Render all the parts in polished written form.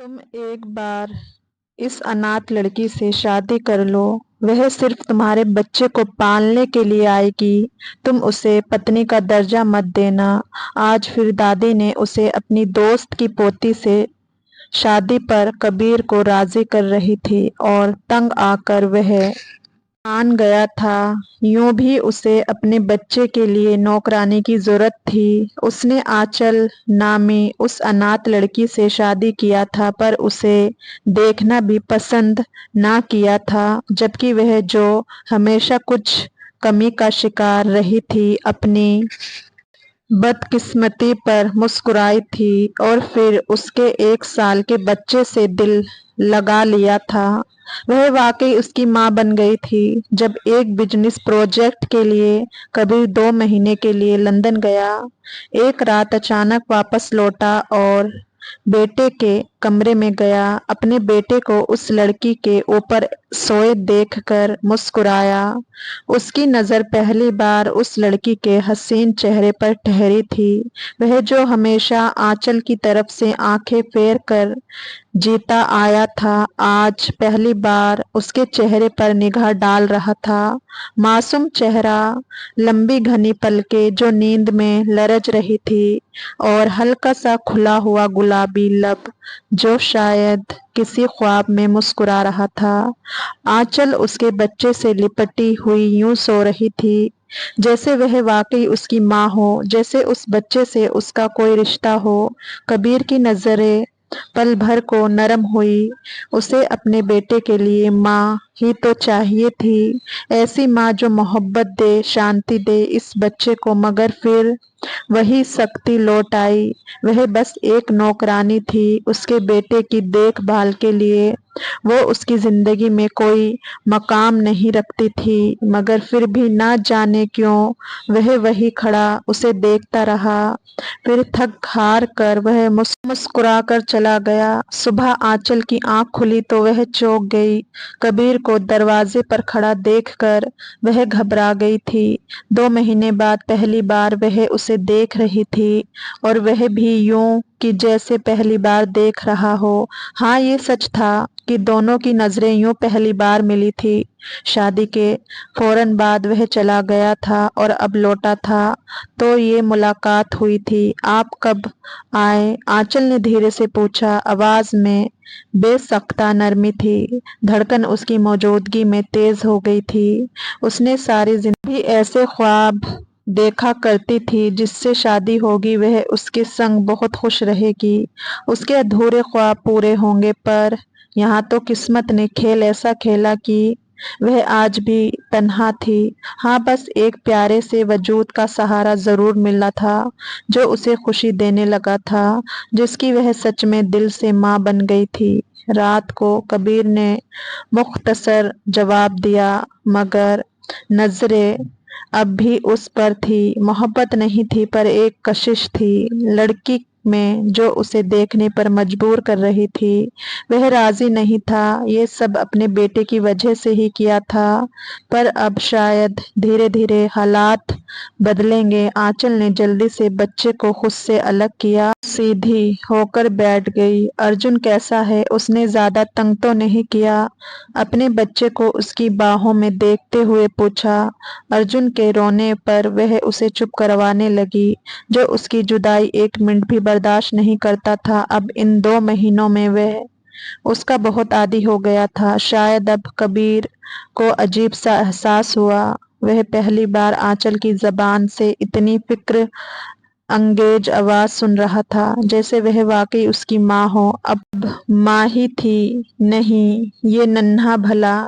तुम एक बार इस अनाथ लड़की से शादी कर लो। वह सिर्फ तुम्हारे बच्चे को पालने के लिए आएगी। तुम उसे पत्नी का दर्जा मत देना। आज फिर दादी ने उसे अपनी दोस्त की पोती से शादी पर कबीर को राजी कर रही थी और तंग आकर वह मान गया था। यूं भी उसे अपने बच्चे के लिए नौकरानी की जरूरत थी। उसने आंचल नामी उस अनाथ लड़की से शादी किया था, पर उसे देखना भी पसंद ना किया था, जबकि वह जो हमेशा कुछ कमी का शिकार रही थी, अपनी बदकिस्मती पर मुस्कुराई थी और फिर उसके 1 साल के बच्चे से दिल लगा लिया था। वह वाकई उसकी माँ बन गई थी। जब एक बिजनेस प्रोजेक्ट के लिए कबीर 2 महीने के लिए लंदन गया, एक रात अचानक वापस लौटा और बेटे के कमरे में गया। अपने बेटे को उस लड़की के ऊपर सोए देखकर मुस्कुराया। उसकी नजर पहली बार उस लड़की के हसीन चेहरे पर ठहरी थी। वह जो हमेशा आंचल की तरफ से आंखें फेर कर जीता आया था, आज पहली बार उसके चेहरे पर निगाह डाल रहा था। मासूम चेहरा, लंबी घनी पलकें जो नींद में लरज रही थी, और हल्का सा खुला हुआ गुलाबी लब जो शायद किसी ख्वाब में मुस्कुरा रहा था। आंचल उसके बच्चे से लिपटी हुई यूं सो रही थी जैसे वह वाकई उसकी माँ हो, जैसे उस बच्चे से उसका कोई रिश्ता हो। कबीर की नजरें पल भर को नरम हुई। उसे अपने बेटे के लिए माँ ही तो चाहिए थी, ऐसी माँ जो मोहब्बत दे, शांति दे इस बच्चे को। मगर फिर वही शक्ति लौट आई। वह बस एक नौकरानी थी उसके बेटे की देखभाल के लिए। वो उसकी जिंदगी में कोई मकाम नहीं रखती थी, मगर फिर भी ना जाने क्यों वह वही खड़ा उसे देखता रहा। फिर थक हार कर वह मुस्कुरा कर चला गया। सुबह आंचल की आंख खुली तो वह चौंक गई। कबीर को दरवाजे पर खड़ा देखकर वह घबरा गई थी। 2 महीने बाद पहली बार वह उसे देख रही थी, और वह भी यूं कि जैसे पहली बार देख रहा हो। हाँ, ये सच था कि दोनों की नजरें यूं पहली बार मिली थी। शादी के फौरन बाद वह चला गया था और अब लौटा था तो ये मुलाकात हुई थी। आप कब आए? आंचल ने धीरे से पूछा। आवाज में बेसख्ता नरमी थी। धड़कन उसकी मौजूदगी में तेज हो गई थी। उसने सारी जिंदगी ऐसे ख्वाब देखा करती थी जिससे शादी होगी, वह उसके संग बहुत खुश रहेगी, उसके अधूरे ख्वाब पूरे होंगे। पर यहाँ तो किस्मत ने खेल ऐसा खेला कि वह आज भी तन्हा थी। हाँ, बस एक प्यारे से वजूद का सहारा जरूर मिला था जो उसे खुशी देने लगा था, जिसकी वह सच में दिल से माँ बन गई थी। रात को कबीर ने मुख्तसर जवाब दिया, मगर नजरें अब भी उस पर थी। मोहब्बत नहीं थी, पर एक कशिश थी लड़की में जो उसे देखने पर मजबूर कर रही थी। वह राजी नहीं था। ये सब अपने बेटे की वजह से ही किया था, पर अब शायद धीरे धीरे हालात बदलेंगे। आंचल ने जल्दी से बच्चे को खुद से अलग किया, सीधी होकर बैठ गई। अर्जुन कैसा है? उसने ज्यादा तंग तो नहीं किया? अपने बच्चे को उसकी बाहों में देखते हुए पूछा। अर्जुन के रोने पर वह उसे चुप करवाने लगी, जो उसकी जुदाई 1 मिनट भी बर्दाश्त नहीं करता था। अब इन 2 महीनों में वह उसका बहुत आदी हो गया था। शायद अब कबीर को अजीब सा एहसास हुआ। वह पहली बार आंचल की जबान से इतनी फिक्र अंगेज आवाज सुन रहा था, जैसे वह वाकई उसकी माँ हो। अब माँ ही थी। नहीं, ये नन्हा भला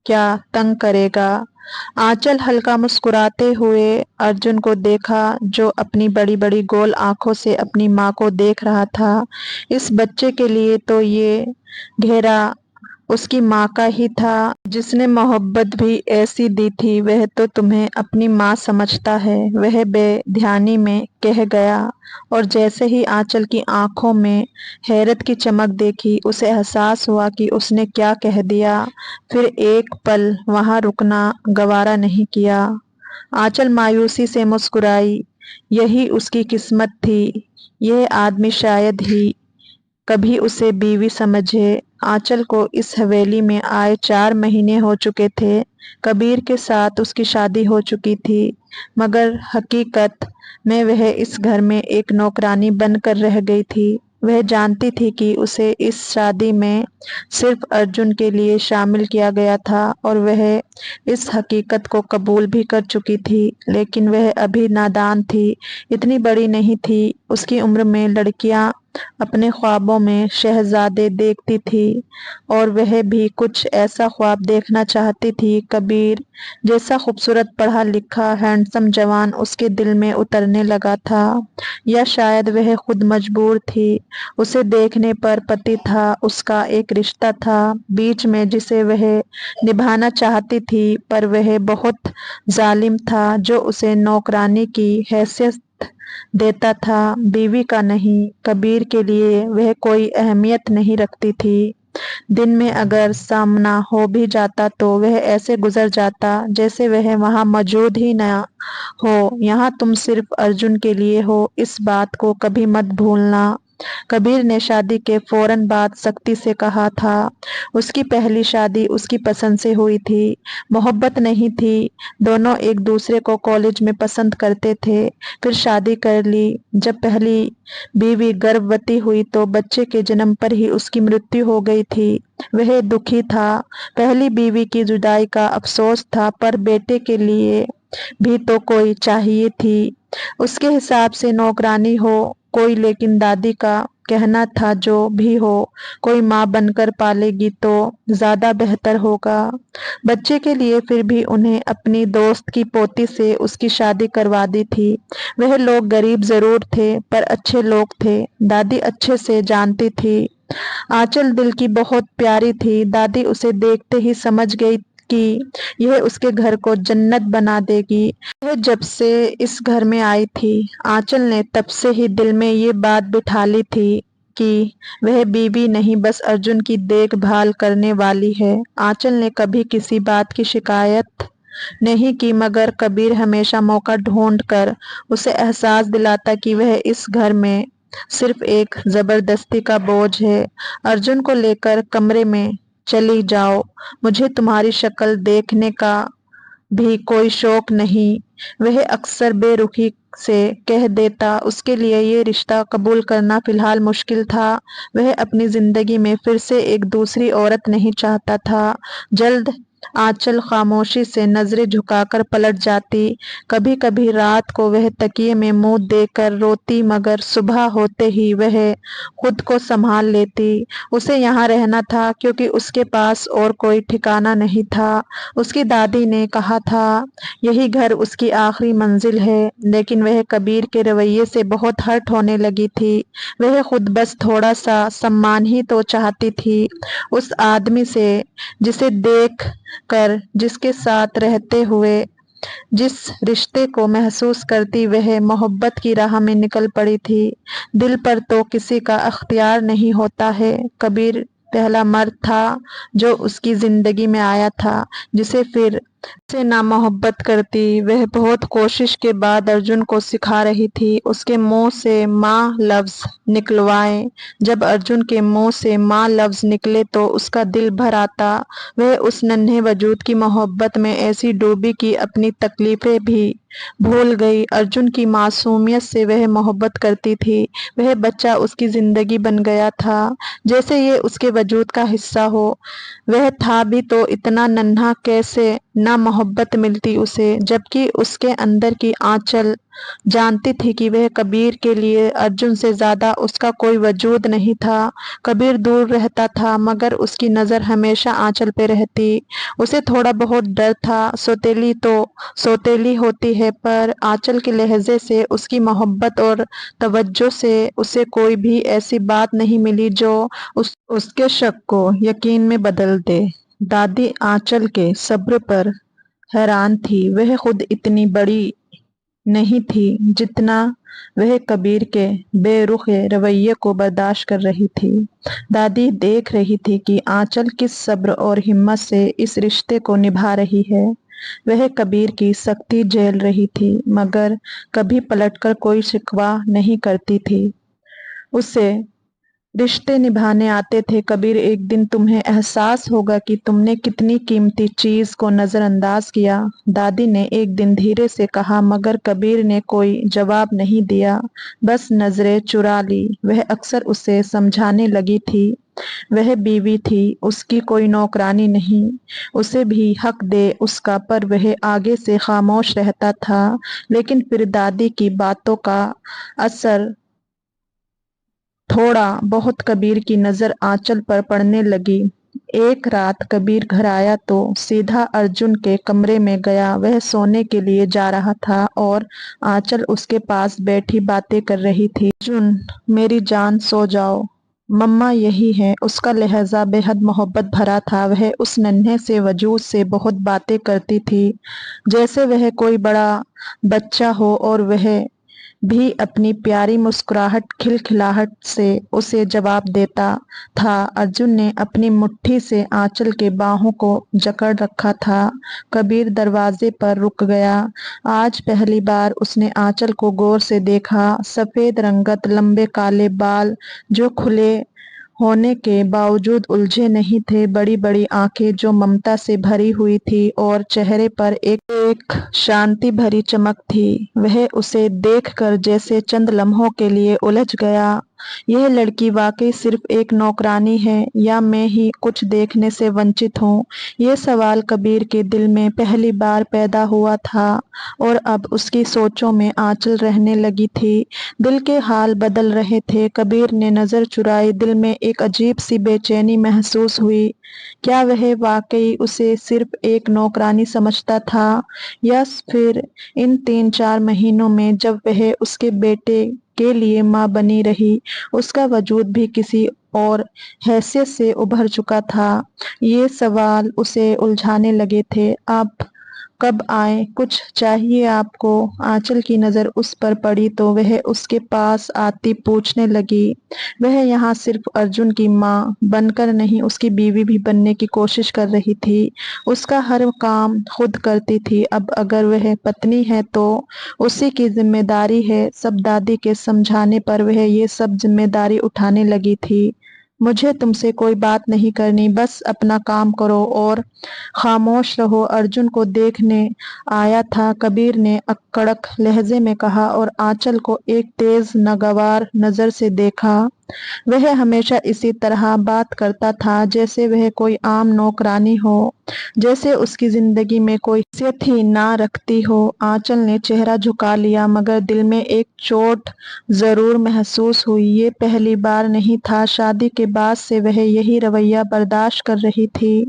क्या तंग करेगा? आंचल हल्का मुस्कुराते हुए अर्जुन को देखा, जो अपनी बड़ी बड़ी गोल आंखों से अपनी माँ को देख रहा था। इस बच्चे के लिए तो ये घेरा उसकी माँ का ही था, जिसने मोहब्बत भी ऐसी दी थी। वह तो तुम्हें अपनी माँ समझता है, वह बेध्यानी में कह गया। और जैसे ही आंचल की आंखों में हैरत की चमक देखी, उसे एहसास हुआ कि उसने क्या कह दिया। फिर एक पल वहां रुकना गवारा नहीं किया। आंचल मायूसी से मुस्कुराई। यही उसकी किस्मत थी। यह आदमी शायद ही कभी उसे बीवी समझे। आंचल को इस हवेली में आए 4 महीने हो चुके थे। कबीर के साथ उसकी शादी हो चुकी थी, मगर हकीकत में वह इस घर में एक नौकरानी बनकर रह गई थी। वह जानती थी कि उसे इस शादी में सिर्फ अर्जुन के लिए शामिल किया गया था और वह इस हकीकत को कबूल भी कर चुकी थी, लेकिन वह अभी नादान थी, इतनी बड़ी नहीं थी। उसकी उम्र में लड़कियां अपने ख्वाबों में शहजादे देखती थी और वह भी कुछ ऐसा ख्वाब देखना चाहती थी। कबीर जैसा खूबसूरत पढ़ा लिखा हैंडसम जवान उसके दिल में उतरने लगा था, या शायद वह खुद मजबूर थी। उसे देखने पर पति था, उसका एक रिश्ता था बीच में जिसे वह निभाना चाहती थी, पर वह बहुत जालिम था जो उसे नौकरानी की हैसियत देता था, बीवी का नहीं। कबीर के लिए वह कोई अहमियत नहीं रखती थी। दिन में अगर सामना हो भी जाता तो वह ऐसे गुजर जाता जैसे वह वहां मौजूद ही न हो। यहाँ तुम सिर्फ अर्जुन के लिए हो, इस बात को कभी मत भूलना। कबीर ने शादी के फौरन बाद सख्ती से कहा था। उसकी पहली शादी उसकी पसंद से हुई थी, मोहब्बत नहीं थी। दोनों एक दूसरे को कॉलेज में पसंद करते थे, फिर शादी कर ली। जब पहली बीवी गर्भवती हुई तो बच्चे के जन्म पर ही उसकी मृत्यु हो गई थी। वह दुखी था, पहली बीवी की जुदाई का अफसोस था, पर बेटे के लिए भी तो कोई चाहिए थी। उसके हिसाब से नौकरानी हो कोई, लेकिन दादी का कहना था जो भी हो कोई माँ बनकर पालेगी तो ज्यादा बेहतर होगा बच्चे के लिए। फिर भी उन्हें अपनी दोस्त की पोती से उसकी शादी करवा दी थी। वह लोग गरीब जरूर थे पर अच्छे लोग थे, दादी अच्छे से जानती थी। आंचल दिल की बहुत प्यारी थी, दादी उसे देखते ही समझ गई कि यह उसके घर को जन्नत बना देगी। वह जब से इस घर में आई थी, आंचल ने तब से ही दिल में ये बात बिठा ली थी कि वह बीवी नहीं बस अर्जुन की देखभाल करने वाली है। आंचल ने कभी किसी बात की शिकायत नहीं की, मगर कबीर हमेशा मौका ढूंढ कर उसे एहसास दिलाता कि वह इस घर में सिर्फ एक जबरदस्ती का बोझ है। अर्जुन को लेकर कमरे में चली जाओ, मुझे तुम्हारी शक्ल देखने का भी कोई शौक नहीं, वह अक्सर बेरुखी से कह देता। उसके लिए ये रिश्ता कबूल करना फिलहाल मुश्किल था। वह अपनी जिंदगी में फिर से एक दूसरी औरत नहीं चाहता था। जल्द आंचल खामोशी से नजरें झुकाकर पलट जाती। कभी कभी रात को वह तकिए में मुंह देकर रोती, मगर सुबह होते ही वह खुद को संभाल लेती। उसे यहाँ रहना था क्योंकि उसके पास और कोई ठिकाना नहीं था। उसकी दादी ने कहा था यही घर उसकी आखिरी मंजिल है, लेकिन वह कबीर के रवैये से बहुत हर्ट होने लगी थी। वह खुद बस थोड़ा सा सम्मान ही तो चाहती थी उस आदमी से जिसे देख कर, जिसके साथ रहते हुए जिस रिश्ते को महसूस करती वह मोहब्बत की राह में निकल पड़ी थी। दिल पर तो किसी का अख्तियार नहीं होता है। कबीर पहला मर्द था जो उसकी जिंदगी में आया था, जिसे फिर से ना मोहब्बत करती। वह बहुत कोशिश के बाद अर्जुन को सिखा रही थी उसके मुंह से माँ लफ्ज निकलवाए। जब अर्जुन के मुंह से माँ लफ्ज निकले तो उसका दिल भर आता। वह उस नन्हे वजूद की मोहब्बत में ऐसी डूबी कि अपनी तकलीफें भी भूल गई। अर्जुन की मासूमियत से वह मोहब्बत करती थी। वह बच्चा उसकी जिंदगी बन गया था, जैसे ये उसके वजूद का हिस्सा हो। वह था भी तो इतना नन्हा, कैसे ना मोहब्बत मिलती उसे, जबकि उसके अंदर की आंचल जानती थी कि वह कबीर के लिए अर्जुन से ज्यादा उसका कोई वजूद नहीं था। कबीर दूर रहता था मगर उसकी नजर हमेशा आंचल पे रहती। उसे थोड़ा बहुत डर था, सौतेली तो सौतेली होती है, पर आंचल के लहजे से, उसकी मोहब्बत और तवज्जो से उसे कोई भी ऐसी बात नहीं मिली जो उसके शक को यकीन में बदल दे। दादी आंचल के सब्र पर हैरान थी। वह खुद इतनी बड़ी नहीं थी जितना वह कबीर के बेरुखे रवैये को बर्दाश्त कर रही थी। दादी देख रही थी कि आंचल किस सब्र और हिम्मत से इस रिश्ते को निभा रही है। वह कबीर की सख्ती झेल रही थी, मगर कभी पलटकर कोई शिकवा नहीं करती थी। उसे रिश्ते निभाने आते थे कबीर। एक दिन तुम्हें एहसास होगा कि तुमने कितनी कीमती चीज को नजरअंदाज किया, दादी ने एक दिन धीरे से कहा। मगर कबीर ने कोई जवाब नहीं दिया, बस नजरें चुरा ली। वह अक्सर उसे समझाने लगी थी, वह बीवी थी, उसकी कोई नौकरानी नहीं, उसे भी हक दे उसका। पर वह आगे से खामोश रहता था। लेकिन फिर दादी की बातों का असर थोड़ा बहुत कबीर की नजर आंचल पर पड़ने लगी। एक रात कबीर घर आया तो सीधा अर्जुन के कमरे में गया। वह सोने के लिए जा रहा था और आंचल उसके पास बैठी बातें कर रही थी। अर्जुन, मेरी जान, सो जाओ, मम्मा यही है। उसका लहजा बेहद मोहब्बत भरा था। वह उस नन्हे से वजूद से बहुत बातें करती थी, जैसे वह कोई बड़ा बच्चा हो, और वह भी अपनी प्यारी मुस्कुराहट खिलखिलाहट से उसे जवाब देता था। अर्जुन ने अपनी मुट्ठी से आंचल के बाहों को जकड़ रखा था। कबीर दरवाजे पर रुक गया। आज पहली बार उसने आंचल को गौर से देखा। सफेद रंगत, लंबे काले बाल जो खुले होने के बावजूद उलझे नहीं थे, बड़ी बड़ी आंखें जो ममता से भरी हुई थी, और चेहरे पर एक शांति भरी चमक थी। वह उसे देखकर जैसे चंद लम्हों के लिए उलझ गया। यह लड़की वाकई सिर्फ एक नौकरानी है, या मैं ही कुछ देखने से वंचित हूँ? ये सवाल कबीर के दिल में पहली बार पैदा हुआ था, और अब उसकी सोचों में आंचल रहने लगी थी। दिल के हाल बदल रहे थे। कबीर ने नजर चुराई। दिल में एक अजीब सी बेचैनी महसूस हुई। क्या वह वाकई उसे सिर्फ एक नौकरानी समझता था, या फिर इन 3-4 महीनों में जब वह उसके बेटे के लिए माँ बनी रही, उसका वजूद भी किसी और हैसियत से उभर चुका था? ये सवाल उसे उलझाने लगे थे। आप कब आए? कुछ चाहिए आपको? आंचल की नजर उस पर पड़ी तो वह उसके पास आती पूछने लगी। वह यहाँ सिर्फ अर्जुन की माँ बनकर नहीं, उसकी बीवी भी बनने की कोशिश कर रही थी। उसका हर काम खुद करती थी। अब अगर वह पत्नी है तो उसी की जिम्मेदारी है। सब दादी के समझाने पर वह ये सब जिम्मेदारी उठाने लगी थी। मुझे तुमसे कोई बात नहीं करनी, बस अपना काम करो और खामोश रहो। अर्जुन को देखने आया था, कबीर ने कड़क लहजे में कहा, और आंचल को एक तेज नागवार नजर से देखा। वह हमेशा इसी तरह बात करता था, जैसे वह कोई आम नौकरानी हो, जैसे उसकी जिंदगी में कोई हैसियत ही ना रखती हो। आंचल ने चेहरा झुका लिया, मगर दिल में एक चोट जरूर महसूस हुई। ये पहली बार नहीं था। शादी के बाद से वह यही रवैया बर्दाश्त कर रही थी।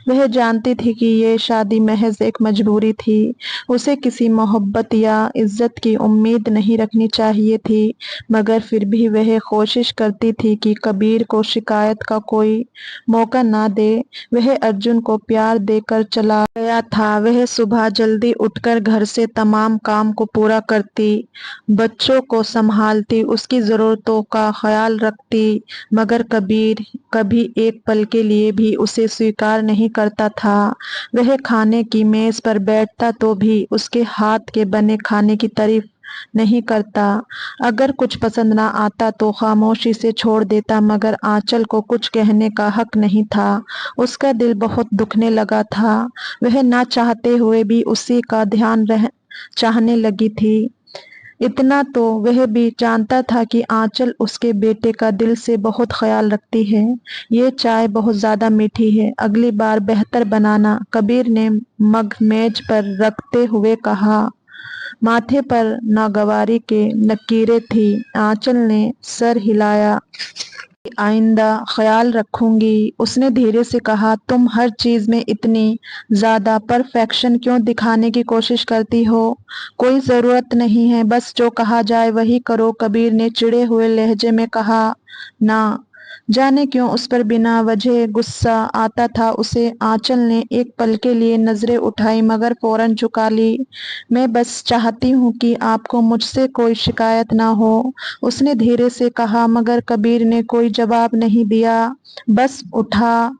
वह जानती थी कि ये शादी महज एक मजबूरी थी। उसे किसी मोहब्बत या इज्जत की उम्मीद नहीं रखनी चाहिए थी, मगर फिर भी वह कोशिश करती थी कि कबीर को शिकायत का कोई मौका ना दे। वह अर्जुन को प्यार देकर चला गया था। वह सुबह जल्दी उठकर घर से तमाम काम को पूरा करती, बच्चों को संभालती, उसकी जरूरतों का ख्याल रखती, मगर कबीर कभी एक पल के लिए भी उसे स्वीकार नहीं करता था। वह खाने की मेज पर बैठता तो भी उसके हाथ के बने खाने की तारीफ नहीं करता। अगर कुछ पसंद ना आता तो खामोशी से छोड़ देता, मगर आंचल को कुछ कहने का हक नहीं था। उसका दिल बहुत दुखने लगा था। वह ना चाहते हुए भी उसी का ध्यान चाहने लगी थी। इतना तो वह भी जानता था कि आंचल उसके बेटे का दिल से बहुत ख्याल रखती है। ये चाय बहुत ज्यादा मीठी है, अगली बार बेहतर बनाना, कबीर ने मग मेज पर रखते हुए कहा। माथे पर नागवारी के लकीरें थी। आंचल ने सर हिलाया। आइंदा ख्याल रखूंगी, उसने धीरे से कहा। तुम हर चीज में इतनी ज्यादा परफेक्शन क्यों दिखाने की कोशिश करती हो? कोई जरूरत नहीं है, बस जो कहा जाए वही करो, कबीर ने चिढ़े हुए लहजे में कहा। ना जाने क्यों उस पर बिना वजह गुस्सा आता था उसे। आंचल ने एक पल के लिए नजरें उठाई, मगर फौरन झुका ली। मैं बस चाहती हूँ कि आपको मुझसे कोई शिकायत ना हो, उसने धीरे से कहा। मगर कबीर ने कोई जवाब नहीं दिया, बस उठा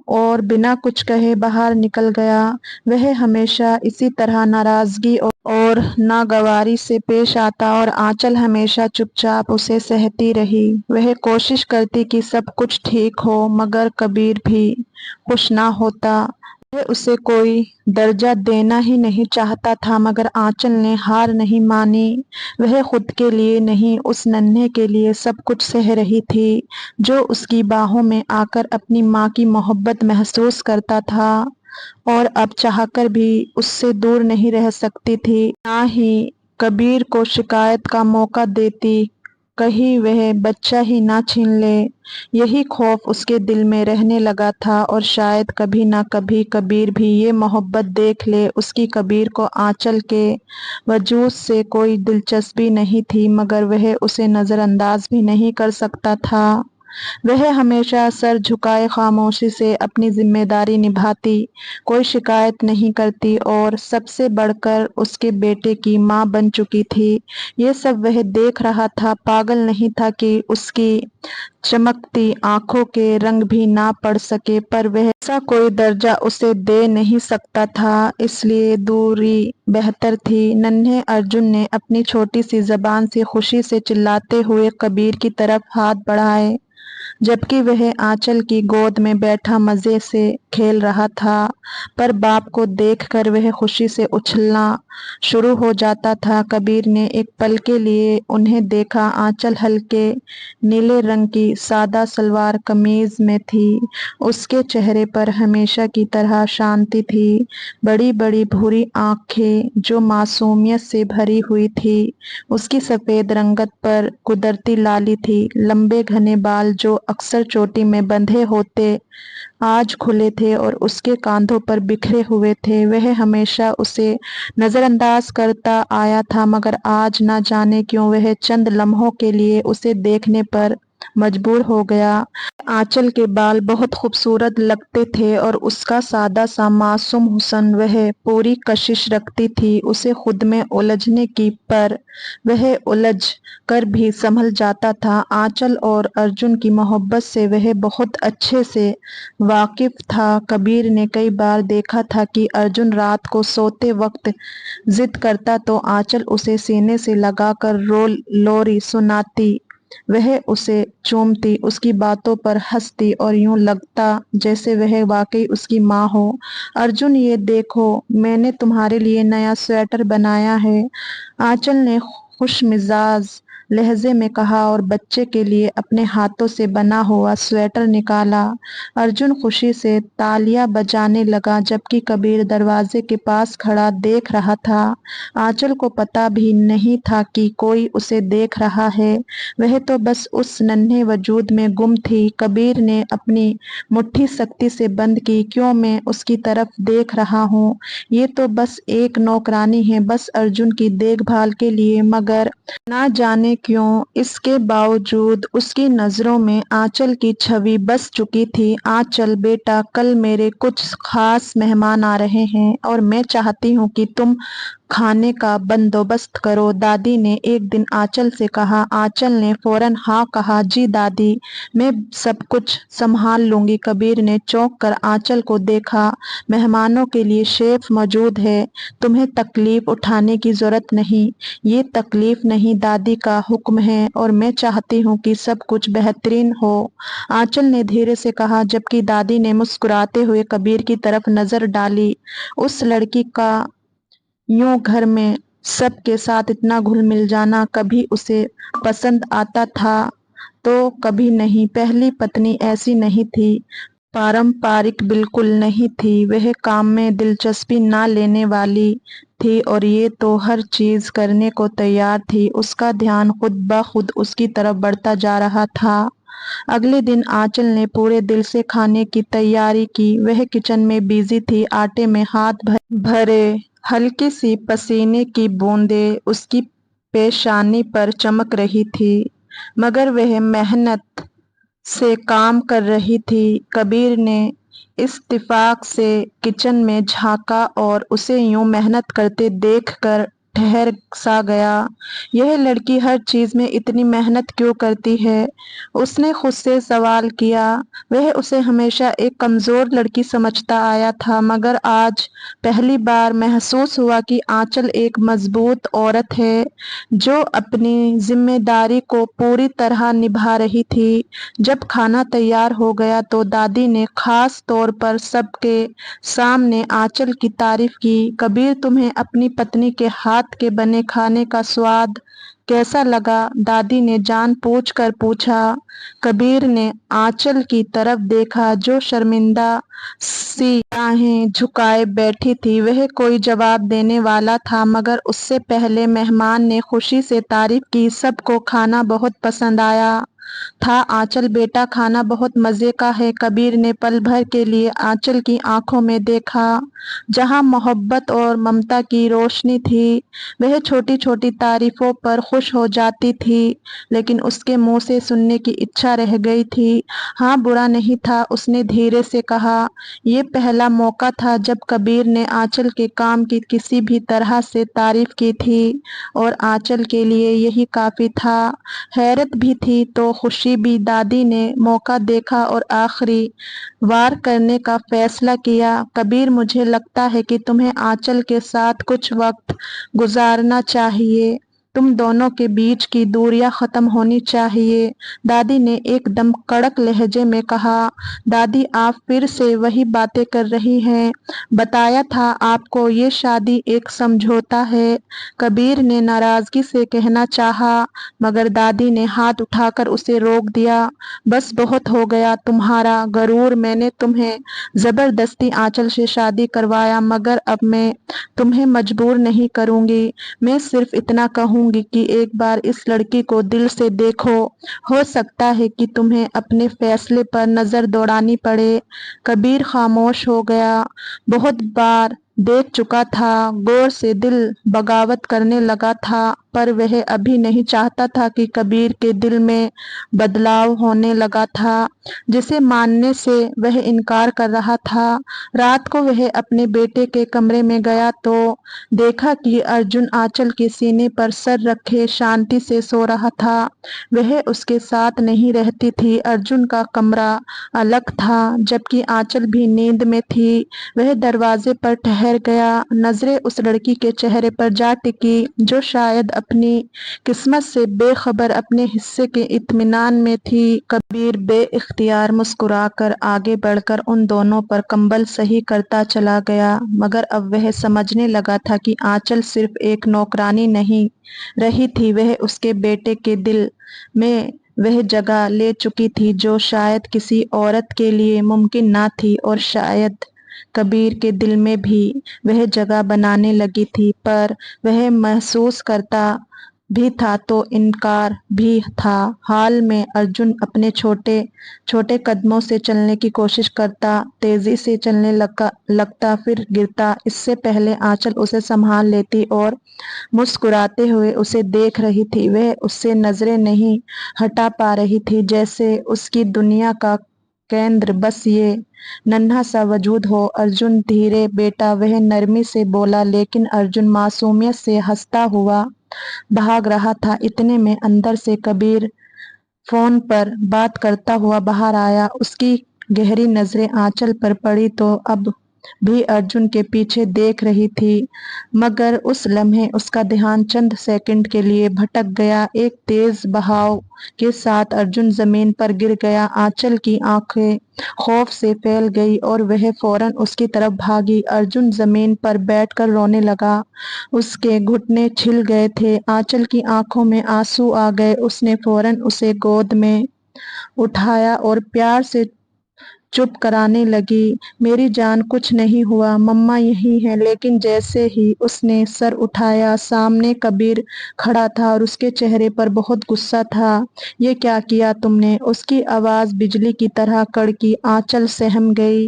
اور بنا کچھ کہے باہر نکل گیا۔ وہ ہمیشہ اسی طرح ناراضگی اور ناگواری سے پیش آتا اور آنچل ہمیشہ چپ چاپ اسے سہتی رہی۔ وہ کوشش کرتی کہ سب کچھ ٹھیک ہو مگر کبیر بھی خوش نہ ہوتا۔ وہ اسے کوئی درجہ دینا ہی نہیں چاہتا تھا مگر آنچل نے ہار نہیں مانی۔ وہ خود کے لیے نہیں اس ننھے کے لیے سب کچھ سہ رہی تھی جو اس کی باہوں میں آ کر اپنی ماں کی محبت محسوس کرتا تھا اور اب چاہ کر بھی اس سے دور نہیں رہ سکتی تھی، نہ ہی کبیر کو شکایت کا موقع دیتی، کہیں وہ بچہ ہی نہ چھین لے۔ یہی خوف اس کے دل میں رہنے لگا تھا اور شاید کبھی نہ کبھی کبیر بھی یہ محبت دیکھ لے۔ اس کی کبیر کو آنچل کے وجود سے کوئی دلچسپی نہیں تھی مگر وہ اسے نظر انداز بھی نہیں کر سکتا تھا۔ وہ ہمیشہ سر جھکائے خاموشی سے اپنی ذمہ داری نبھاتی، کوئی شکایت نہیں کرتی اور سب سے بڑھ کر اس کے بیٹے کی ماں بن چکی تھی۔ یہ سب وہ دیکھ رہا تھا، پاگل نہیں تھا کہ اس کی چمکتی آنکھوں کے رنگ بھی نہ پڑ سکے، پر وہ ایسا کوئی درجہ اسے دے نہیں سکتا تھا، اس لیے دوری بہتر تھی۔ ننھے ارجن نے اپنی چھوٹی سی زبان سے خوشی سے چلاتے ہوئے کبیر کی طرف ہاتھ بڑھائے جبکہ وہ آنچل کی گود میں بیٹھا مزے سے کھیل رہا تھا، پر باپ کو دیکھ کر وہ خوشی سے اچھلنا شروع ہو جاتا تھا۔ کبیر نے ایک پل کے لیے انہیں دیکھا۔ آنچل ہلکے نیلے رنگ کی سادہ شلوار قمیض میں تھی، اس کے چہرے پر ہمیشہ کی طرح شانتی تھی، بڑی بڑی بھوری آنکھیں جو معصومیت سے بھری ہوئی تھی، اس کی سفید رنگت پر قدرتی لالی تھی، لمبے گھنے بال جو اکثر چوٹی میں بندھے ہوتے آج کھلے تھے اور اس کے کاندھوں پر بکھرے ہوئے تھے۔ وہ ہمیشہ اسے نظر انداز کرتا آیا تھا مگر آج نہ جانے کیوں وہ چند لمحوں کے لیے اسے دیکھنے پر مجبور ہو گیا۔ آنچل کے بال بہت خوبصورت لگتے تھے اور اس کا سادہ سا معصوم حسن، وہ پوری کشش رکھتی تھی اسے خود میں الجھنے کی، پر وہ الجھ کر بھی سنبھل جاتا تھا۔ آنچل اور ارجن کی محبت سے وہ بہت اچھے سے واقف تھا۔ کبیر نے کئی بار دیکھا تھا کہ ارجن رات کو سوتے وقت ضد کرتا تو آنچل اسے سینے سے لگا کر لوری سناتی، وہ اسے چومتی، اس کی باتوں پر ہنستی اور یوں لگتا جیسے وہ واقعی اس کی ماں ہو۔ ارجن یہ دیکھو میں نے تمہارے لیے نیا سویٹر بنایا ہے، آنچل نے خوش مزاج لہجے میں کہا اور بچے کے لیے اپنے ہاتھوں سے بنا ہوا سویٹر نکالا۔ ارجن خوشی سے تالیاں بجانے لگا جبکہ کبیر دروازے کے پاس کھڑا دیکھ رہا تھا۔ آنچل کو پتہ بھی نہیں تھا کہ کوئی اسے دیکھ رہا ہے، وہ تو بس اس ننھے وجود میں گم تھی۔ کبیر نے اپنی مٹھی سختی سے بند کی، کیوں میں اس کی طرف دیکھ رہا ہوں، یہ تو بس ایک نوکرانی ہے، بس ارجن کی دیکھ بھال کے لیے، مگر نہ جانے کیوں اس کے باوجود اس کی نظروں میں آنچل کی چھوی بس چکی تھی۔ آنچل بیٹا، کل میرے کچھ خاص مہمان آ رہے ہیں اور میں چاہتی ہوں کہ تم کھانے کا بندوبست کرو، دادی نے ایک دن آنچل سے کہا۔ آنچل نے فوراً ہاں کہا، جی دادی، میں سب کچھ سنبھال لوں گی۔ کبیر نے چونک کر آنچل کو دیکھا، مہمانوں کے لیے شیف موجود ہے، تمہیں تکلیف اٹھانے کی ضرورت نہیں۔ یہ تکلیف نہیں، دادی کا حکم ہے اور میں چاہتی ہوں کہ سب کچھ بہترین ہو، آنچل نے دھیرے سے کہا جبکہ دادی نے مسکراتے ہوئے کبیر کی طرف نظر ڈالی۔ اس لڑکی کا یوں گھر میں سب کے ساتھ اتنا گھل مل جانا، کبھی اسے پسند آتا تھا تو کبھی نہیں۔ پہلی پتنی ایسی نہیں تھی، پارمپارک بالکل نہیں تھی، وہ کام میں دلچسپی نہ لینے والی تھی اور یہ تو ہر چیز کرنے کو تیار تھی۔ اس کا دھیان خود بخود اس کی طرف بڑھتا جا رہا تھا۔ اگلے دن آنچل نے پورے دل سے کھانے کی تیاری کی، وہ کچن میں بزی تھی، آٹے میں ہاتھ بھرے، ہلکی سی پسینے کی بوندیں اس کی پیشانی پر چمک رہی تھی مگر وہ محنت سے کام کر رہی تھی۔ کبیر نے اتفاق سے کچن میں جھانکا اور اسے یوں محنت کرتے دیکھ کر ठहर सा गया। यह लड़की हर चीज में इतनी मेहनत क्यों करती है? उसने खुद से सवाल किया। वह उसे हमेशा एक कमजोर लड़की समझता आया था, मगर आज पहली बार महसूस हुआ कि आंचल एक मजबूत औरत है जो अपनी जिम्मेदारी को पूरी तरह निभा रही थी। जब खाना तैयार हो गया तो दादी ने खास तौर पर सबके सामने आंचल की तारीफ की। कबीर, तुम्हें अपनी पत्नी के हाथ के बने खाने का स्वाद कैसा लगा? दादी ने जानबूझ कर पूछा। कबीर ने आंचल की तरफ देखा जो शर्मिंदा सी निगाहें झुकाए बैठी थी। वह कोई जवाब देने वाला था, मगर उससे पहले मेहमान ने खुशी से तारीफ की। सबको खाना बहुत पसंद आया था। आंचल बेटा, खाना बहुत मजे का है। कबीर ने पल भर के लिए आंचल की आंखों में देखा, जहां मोहब्बत और ममता की रोशनी थी। वह छोटी छोटी तारीफों पर खुश हो जाती थी, लेकिन उसके मुंह से सुनने की इच्छा रह गई थी। हाँ, बुरा नहीं था, उसने धीरे से कहा। ये पहला मौका था जब कबीर ने आंचल के काम की किसी भी तरह से तारीफ की थी, और आंचल के लिए यही काफी था। हैरत भी थी तो खुशी भी। दादी ने मौका देखा और आखिरी वार करने का फैसला किया। कबीर, मुझे लगता है कि तुम्हें आंचल के साथ कुछ वक्त गुजारना चाहिए। तुम दोनों के बीच की दूरियां खत्म होनी चाहिए, दादी ने एकदम कड़क लहजे में कहा। दादी, आप फिर से वही बातें कर रही हैं। बताया था आपको, ये शादी एक समझौता है। कबीर ने नाराजगी से कहना चाहा, मगर दादी ने हाथ उठाकर उसे रोक दिया। बस, बहुत हो गया तुम्हारा गरूर। मैंने तुम्हें जबरदस्ती आंचल से शादी करवाया, मगर अब मैं तुम्हें मजबूर नहीं करूंगी। मैं सिर्फ इतना कहूंगी कि एक बार इस लड़की को दिल से देखो। हो सकता है कि तुम्हें अपने फैसले पर नजर दौड़ानी पड़े। कबीर खामोश हो गया। बहुत बार देख चुका था, गौर से दिल बगावत करने लगा था, पर वह अभी नहीं चाहता था कि कबीर के दिल में बदलाव होने लगा था, जिसे मानने से वह इनकार कर रहा था। रात को वह अपने बेटे के कमरे में गया तो देखा कि अर्जुन आंचल के सीने पर सर रखे शांति से सो रहा था। वह उसके साथ नहीं रहती थी। अर्जुन का कमरा अलग था, जबकि आंचल भी नींद में थी। वह दरवाजे पर ठहर गया। नजरें उस लड़की के चेहरे पर जा टिकी जो शायद अपनी किस्मत से बेखबर अपने हिस्से के इत्मीनान में थी। कबीर बेइख्तियार मुस्कुराकर आगे बढ़कर उन दोनों पर कंबल सही करता चला गया, मगर अब वह समझने लगा था कि आंचल सिर्फ एक नौकरानी नहीं रही थी, वह उसके बेटे के दिल में वह जगह ले चुकी थी जो शायद किसी औरत के लिए मुमकिन ना थी, और शायद कबीर के दिल में भी वह जगह बनाने लगी थी। पर वह महसूस करता भी था तो इनकार भी था। हाल में अर्जुन अपने छोटे छोटे कदमों से चलने की कोशिश करता, तेजी से चलने लगता, फिर गिरता। इससे पहले आंचल उसे संभाल लेती और मुस्कुराते हुए उसे देख रही थी। वह उससे नजरें नहीं हटा पा रही थी, जैसे उसकी दुनिया का केंद्र बस ये नन्हा सा वजूद हो। अर्जुन, धीरे बेटा, वह नरमी से बोला, लेकिन अर्जुन मासूमियत से हंसता हुआ भाग रहा था। इतने में अंदर से कबीर फोन पर बात करता हुआ बाहर आया। उसकी गहरी नजरें आंचल पर पड़ी तो अब भी अर्जुन के पीछे देख रही थी, मगर उस लम्हे उसका ध्यान चंद सेकंड के लिए भटक गया। एक तेज बहाव के साथ अर्जुन जमीन पर गिर गया। आंचल की आंखें खौफ से फैल गई और वह फौरन उसकी तरफ भागी। अर्जुन जमीन पर बैठकर रोने लगा। उसके घुटने छिल गए थे। आंचल की आंखों में आंसू आ गए। उसने फौरन उसे गोद में उठाया और प्यार से चुप कराने लगी। मेरी जान, कुछ नहीं हुआ, मम्मा यही है। लेकिन जैसे ही उसने सर उठाया, सामने कबीर खड़ा था और उसके चेहरे पर बहुत गुस्सा था। ये क्या किया तुमने? उसकी आवाज बिजली की तरह कड़की। आंचल सहम गई।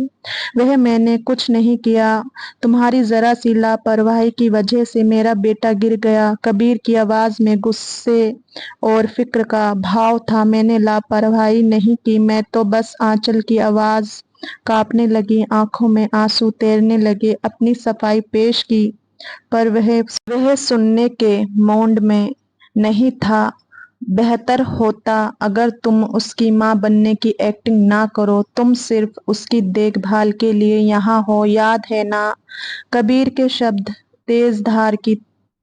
मैंने कुछ नहीं किया, तुम्हारी जरा सी लापरवाही की वजह से मेरा बेटा गिर गया। कबीर की आवाज में गुस्से और फिक्र का भाव था। मैंने लापरवाही नहीं की, मैं तो बस। आंचल की आवाज कांपने लगी, आंखों में आंसू तैरने लगे। अपनी सफाई पेश की पर वह सुनने के मूड में नहीं था। बेहतर होता अगर तुम उसकी माँ बनने की एक्टिंग ना करो, तुम सिर्फ उसकी देखभाल के लिए यहाँ हो, याद है ना? कबीर के शब्द तेज धार की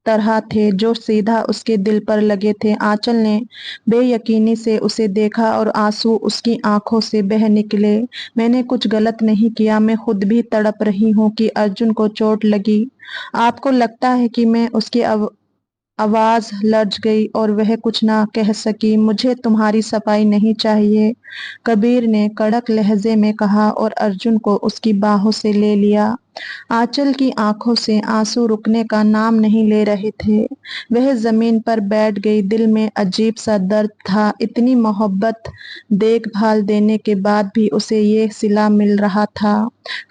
तरह थे जो सीधा उसके दिल पर लगे थे। आंचल ने बेयकीनी से उसे देखा और आंसू उसकी आंखों से बह निकले। मैंने कुछ गलत नहीं किया, मैं खुद भी तड़प रही हूँ कि अर्जुन को चोट लगी। आपको लगता है कि मैं उसकी आवाज लर्ज गई और वह कुछ ना कह सकी। मुझे तुम्हारी सफाई नहीं चाहिए, कबीर ने कड़क लहजे में कहा और अर्जुन को उसकी बाहों से ले लिया। आंचल की आंखों से आंसू रुकने का नाम नहीं ले रहे थे। वह जमीन पर बैठ गई। दिल में अजीब सा दर्द था। इतनी मोहब्बत, देखभाल देने के बाद भी उसे ये सिला मिल रहा था।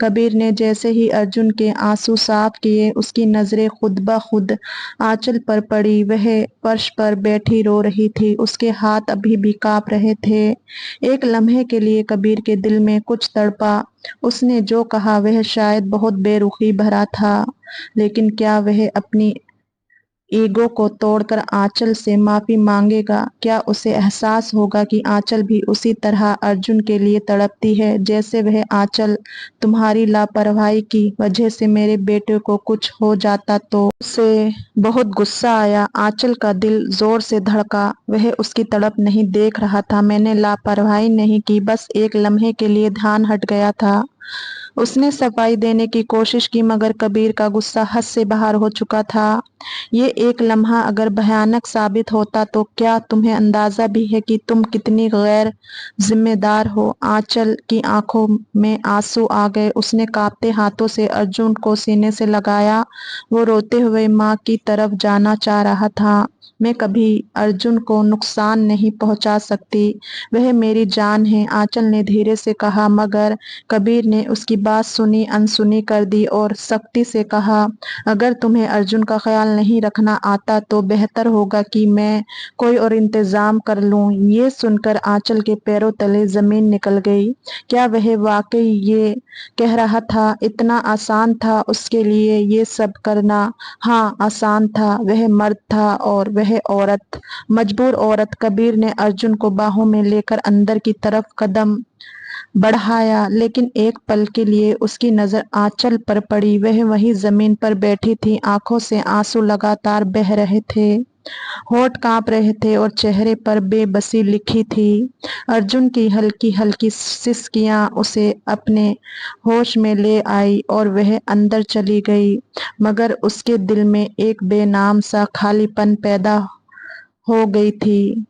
कबीर ने जैसे ही अर्जुन के आंसू साफ किए, उसकी नजरें खुद ब खुद आंचल पर पड़ी। वह फर्श पर बैठी रो रही थी, उसके हाथ अभी भी कांप रहे थे। एक लम्हे के लिए कबीर के दिल में कुछ तड़पा। उसने जो कहा वह शायद बहुत बेरुखी भरा था, लेकिन क्या वह अपनी ईगो को तोड़कर आंचल से माफी मांगेगा? क्या उसे एहसास होगा कि आंचल भी उसी तरह अर्जुन के लिए तड़पती है जैसे वह? आंचल, तुम्हारी लापरवाही की वजह से मेरे बेटे को कुछ हो जाता तो? उसे बहुत गुस्सा आया। आंचल का दिल जोर से धड़का। वह उसकी तड़प नहीं देख रहा था। मैंने लापरवाही नहीं की, बस एक लम्हे के लिए ध्यान हट गया था। उसने सफाई देने की कोशिश की, मगर कबीर का गुस्सा हद से बाहर हो चुका था। ये एक लम्हा अगर भयानक साबित होता तो क्या तुम्हें अंदाजा भी है कि तुम कितनी गैर जिम्मेदार हो? आंचल की आंखों में आंसू आ गए। उसने कांपते हाथों से अर्जुन को सीने से लगाया। वो रोते हुए माँ की तरफ जाना चाह रहा था। मैं कभी अर्जुन को नुकसान नहीं पहुंचा सकती, वह मेरी जान है, आंचल ने धीरे से कहा। मगर कबीर ने उसकी बात सुनी अनसुनी कर दी और सख्ती से कहा, अगर तुम्हें अर्जुन का ख्याल नहीं रखना आता तो बेहतर होगा कि मैं कोई और इंतजाम कर लूं। ये सुनकर आंचल के पैरों तले जमीन निकल गई। क्या वह वाकई ये कह रहा था? इतना आसान था उसके लिए ये सब करना? हाँ, आसान था। वह मर्द था और वह औरत, मजबूर औरत। कबीर ने अर्जुन को बाहों में लेकर अंदर की तरफ कदम बढ़ाया, लेकिन एक पल के लिए उसकी नजर आंचल पर पड़ी। वह वहीं जमीन पर बैठी थी, आंखों से आंसू लगातार बह रहे थे, होठ कांप रहे थे और चेहरे पर बेबसी लिखी थी। अर्जुन की हल्की हल्की सिसकियां उसे अपने होश में ले आई और वह अंदर चली गई, मगर उसके दिल में एक बेनाम सा खालीपन पैदा हो गई थी।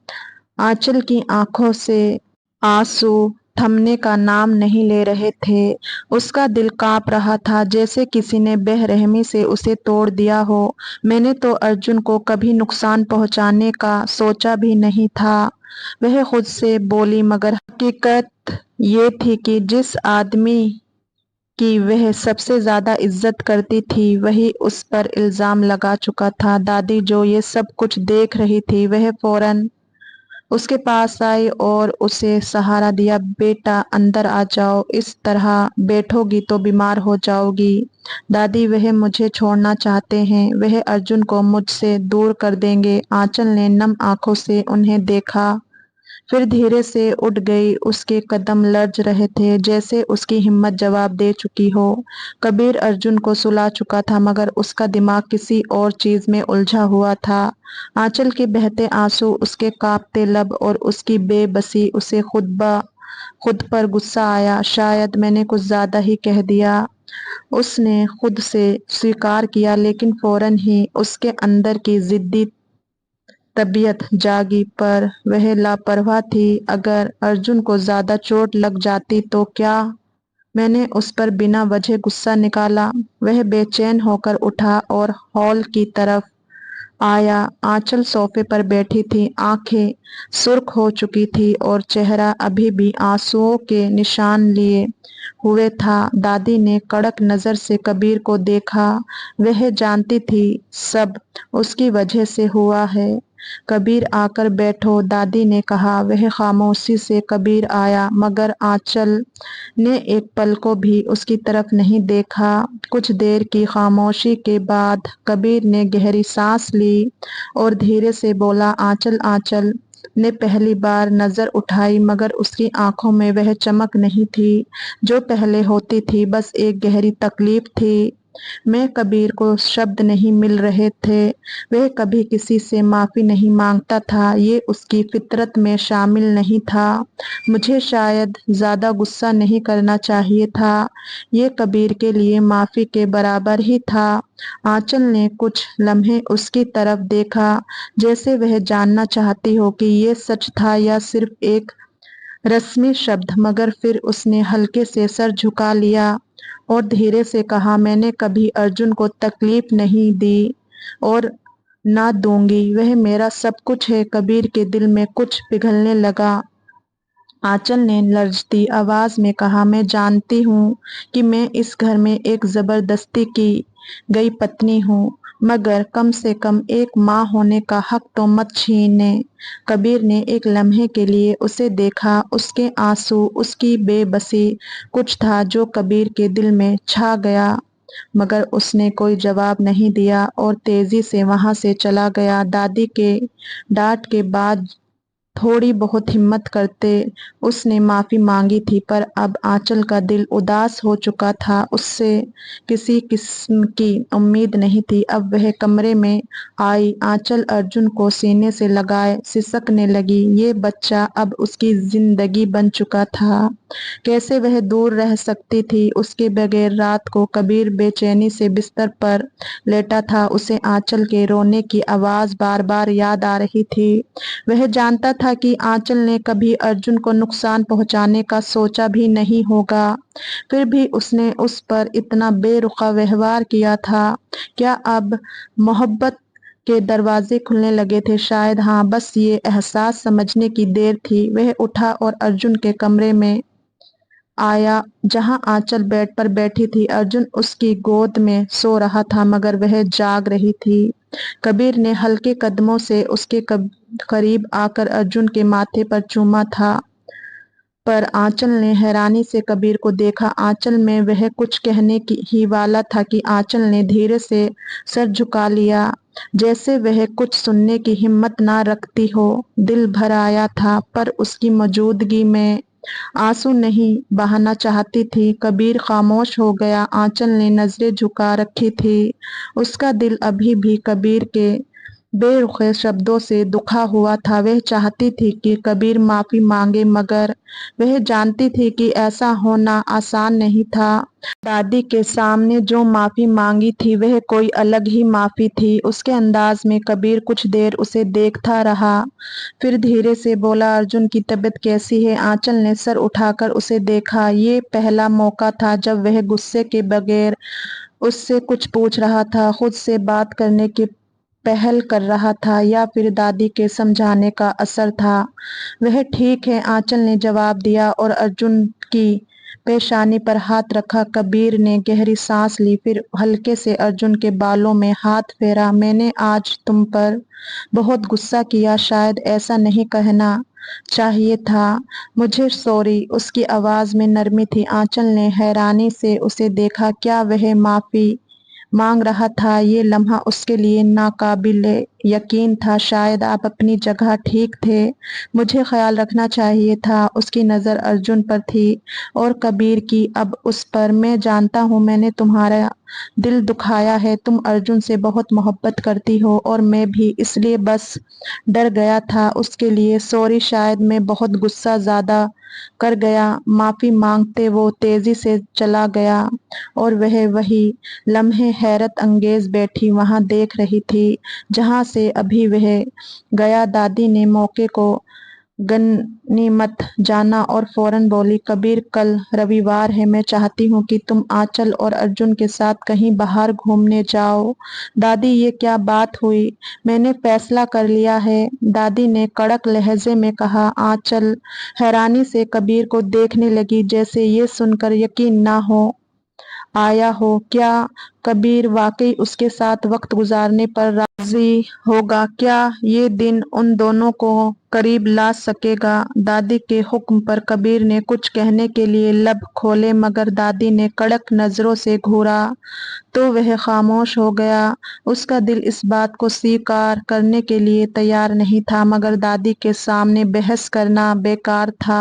आंचल की आंखों से आंसू थमने का नाम नहीं ले रहे थे। उसका दिल कांप रहा था जैसे किसी ने बेरहमी से उसे तोड़ दिया हो। मैंने तो अर्जुन को कभी नुकसान पहुंचाने का सोचा भी नहीं था, वह खुद से बोली। मगर हकीकत ये थी कि जिस आदमी की वह सबसे ज्यादा इज्जत करती थी, वही उस पर इल्जाम लगा चुका था। दादी जो ये सब कुछ देख रही थी, वह फौरन उसके पास आई और उसे सहारा दिया। बेटा अंदर आ जाओ, इस तरह बैठोगी तो बीमार हो जाओगी। दादी वह मुझे छोड़ना चाहते हैं, वह अर्जुन को मुझसे दूर कर देंगे। आंचल ने नम आंखों से उन्हें देखा, फिर धीरे से उठ गई। उसके कदम लर्ज रहे थे जैसे उसकी हिम्मत जवाब दे चुकी हो। कबीर अर्जुन को सुला चुका था, मगर उसका दिमाग किसी और चीज में उलझा हुआ था। आंचल के बहते आंसू, उसके कांपते लब और उसकी बेबसी, उसे खुद पर गुस्सा आया। शायद मैंने कुछ ज्यादा ही कह दिया, उसने खुद से स्वीकार किया, लेकिन फौरन ही उसके अंदर की जिद्दी तबीयत जागी। पर वह लापरवाह थी। अगर अर्जुन को ज्यादा चोट लग जाती तो क्या? मैंने उस पर बिना वजह गुस्सा निकाला। वह बेचैन होकर उठा और हॉल की तरफ आया। आंचल सोफे पर बैठी थी, आंखें सुर्ख हो चुकी थी और चेहरा अभी भी आंसुओं के निशान लिए हुए था। दादी ने कड़क नजर से कबीर को देखा। वह जानती थी सब उसकी वजह से हुआ है। कबीर आकर बैठो, दादी ने कहा। वह खामोशी से कबीर आया, मगर आंचल ने एक पल को भी उसकी तरफ नहीं देखा। कुछ देर की खामोशी के बाद कबीर ने गहरी सांस ली और धीरे से बोला, आंचल। आंचल ने पहली बार नजर उठाई, मगर उसकी आंखों में वह चमक नहीं थी जो पहले होती थी, बस एक गहरी तकलीफ थी। मैं कबीर को शब्द नहीं मिल रहे थे। वह कभी किसी से माफी नहीं मांगता था, ये उसकी फितरत में शामिल नहीं था। मुझे शायद ज्यादा गुस्सा नहीं करना चाहिए था, ये कबीर के लिए माफी के बराबर ही था। आंचल ने कुछ लम्हे उसकी तरफ देखा, जैसे वह जानना चाहती हो कि ये सच था या सिर्फ एक रस्मी शब्द, मगर फिर उसने हल्के से सर झुका लिया और धीरे से कहा, मैंने कभी अर्जुन को तकलीफ नहीं दी और ना दूंगी। वह मेरा सब कुछ है। कबीर के दिल में कुछ पिघलने लगा। आंचल ने लर्जती आवाज में कहा, मैं जानती हूँ कि मैं इस घर में एक जबरदस्ती की गई पत्नी हूँ, मगर कम से कम एक माँ होने का हक तो मत छीने। कबीर ने एक लम्हे के लिए उसे देखा। उसके आंसू, उसकी बेबसी, कुछ था जो कबीर के दिल में छा गया, मगर उसने कोई जवाब नहीं दिया और तेजी से वहां से चला गया। दादी के डांट के बाद थोड़ी बहुत हिम्मत करते उसने माफी मांगी थी, पर अब आंचल का दिल उदास हो चुका था। उससे किसी किस्म की उम्मीद नहीं थी। अब वह कमरे में आई। आंचल अर्जुन को सीने से लगाए सिसकने लगी। ये बच्चा अब उसकी जिंदगी बन चुका था। कैसे वह दूर रह सकती थी उसके बगैर? रात को कबीर बेचैनी से बिस्तर पर लेटा था। उसे आंचल के रोने की आवाज बार बार याद आ रही थी। वह जानता था कि आंचल ने कभी अर्जुन को नुकसान पहुंचाने का सोचा भी नहीं होगा, फिर भी उसने उस पर इतना बेरुखा व्यवहार किया था। क्या अब मोहब्बत के दरवाजे खुलने लगे थे? शायद हाँ, बस ये एहसास समझने की देर थी। वह उठा और अर्जुन के कमरे में आया, जहां आंचल बेड पर बैठी थी। अर्जुन उसकी गोद में सो रहा था, मगर वह जाग रही थी। कबीर ने हल्के कदमों से उसके करीब आकर अर्जुन के माथे पर चूमा था, पर आंचल ने हैरानी से कबीर को देखा। आंचल में वह कुछ कहने की ही वाला था कि आंचल ने धीरे से सर झुका लिया, जैसे वह कुछ सुनने की हिम्मत ना रखती हो। दिल भर आया था, पर उसकी मौजूदगी में आंसू नहीं बहाना चाहती थी। कबीर खामोश हो गया। आंचल ने नजरें झुका रखी थी। उसका दिल अभी भी कबीर के बेरुखे शब्दों से दुखा हुआ था। वह चाहती थी कि कबीर माफी मांगे, मगर वह जानती थी कि ऐसा होना आसान नहीं था। दादी के सामने जो माफी मांगी थी वह कोई अलग ही माफी थी। उसके अंदाज में कबीर कुछ देर उसे देखता रहा, फिर धीरे से बोला, अर्जुन की तबीयत कैसी है? आंचल ने सर उठाकर उसे देखा। ये पहला मौका था जब वह गुस्से के बगैर उससे कुछ पूछ रहा था, खुद से बात करने की पहल कर रहा था, या फिर दादी के समझाने का असर था। वह ठीक है, आंचल ने जवाब दिया और अर्जुन की पेशानी पर हाथ रखा। कबीर ने गहरी सांस ली, फिर हल्के से अर्जुन के बालों में हाथ फेरा। मैंने आज तुम पर बहुत गुस्सा किया, शायद ऐसा नहीं कहना चाहिए था। मुझे सॉरी। उसकी आवाज में नरमी थी। आंचल ने हैरानी से उसे देखा। क्या वह माफी मांग रहा था? ये लम्हा उसके लिए नाकाबिले यकीन था। शायद आप अपनी जगह ठीक थे, मुझे ख्याल रखना चाहिए था। उसकी नजर अर्जुन पर थी और कबीर की अब उस पर। मैं जानता हूँ मैंने तुम्हारा दिल दुखाया है। तुम अर्जुन से बहुत मोहब्बत करती हो और मैं भी, इसलिए बस डर गया था। उसके लिए सॉरी। शायद मैं बहुत गुस्सा ज्यादा कर गया। माफी मांगते वो तेजी से चला गया और वह वही लम्हे हैरत अंगेज बैठी वहां देख रही थी जहां से अभी वह गया। दादी ने मौके को गनीमत जाना और फौरन बोली, कबीर कल रविवार है, मैं चाहती हूँ कि तुम आंचल और अर्जुन के साथ कहीं बाहर घूमने जाओ। दादी ये क्या बात हुई? मैंने फैसला कर लिया है, दादी ने कड़क लहजे में कहा। आंचल हैरानी से कबीर को देखने लगी, जैसे ये सुनकर यकीन ना हो आया हो। क्या कबीर वाकई उसके साथ वक्त गुजारने पर राजी होगा क्या? ये दिन उन दोनों को करीब ला सकेगा? दादी के हुक्म पर कबीर ने कुछ कहने के लिए लब खोले, मगर दादी ने कड़क नजरों से घूरा तो वह खामोश हो गया। उसका दिल इस बात को स्वीकार करने के लिए तैयार नहीं था, मगर दादी के सामने बहस करना बेकार था।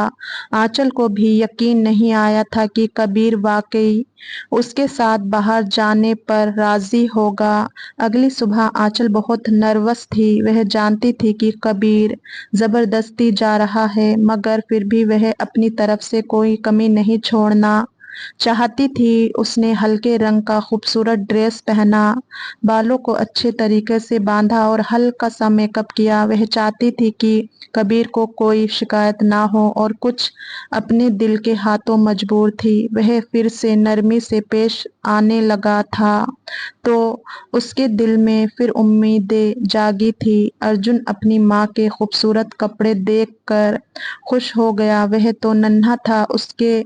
आंचल को भी यकीन नहीं आया था कि कबीर वाकई उसके साथ बाहर जाने पर राजी होगा। अगली सुबह आंचल बहुत नर्वस थी। वह जानती थी कि कबीर जबरदस्ती जा रहा है, मगर फिर भी वह अपनी तरफ से कोई कमी नहीं छोड़ना चाहती थी। उसने हल्के रंग का खूबसूरत ड्रेस पहना, बालों को अच्छे तरीके से बांधा और हल्का सा मेकअप किया। वह चाहती थी कि कबीर को कोई शिकायत ना हो, और कुछ अपने दिल के हाथों मजबूर थी। वह फिर से नरमी से पेश आने लगा था तो उसके दिल में फिर उम्मीदें जागी थी। अर्जुन अपनी माँ के खूबसूरत कपड़े देखकर खुश हो गया। वह तो नन्हा था, उसके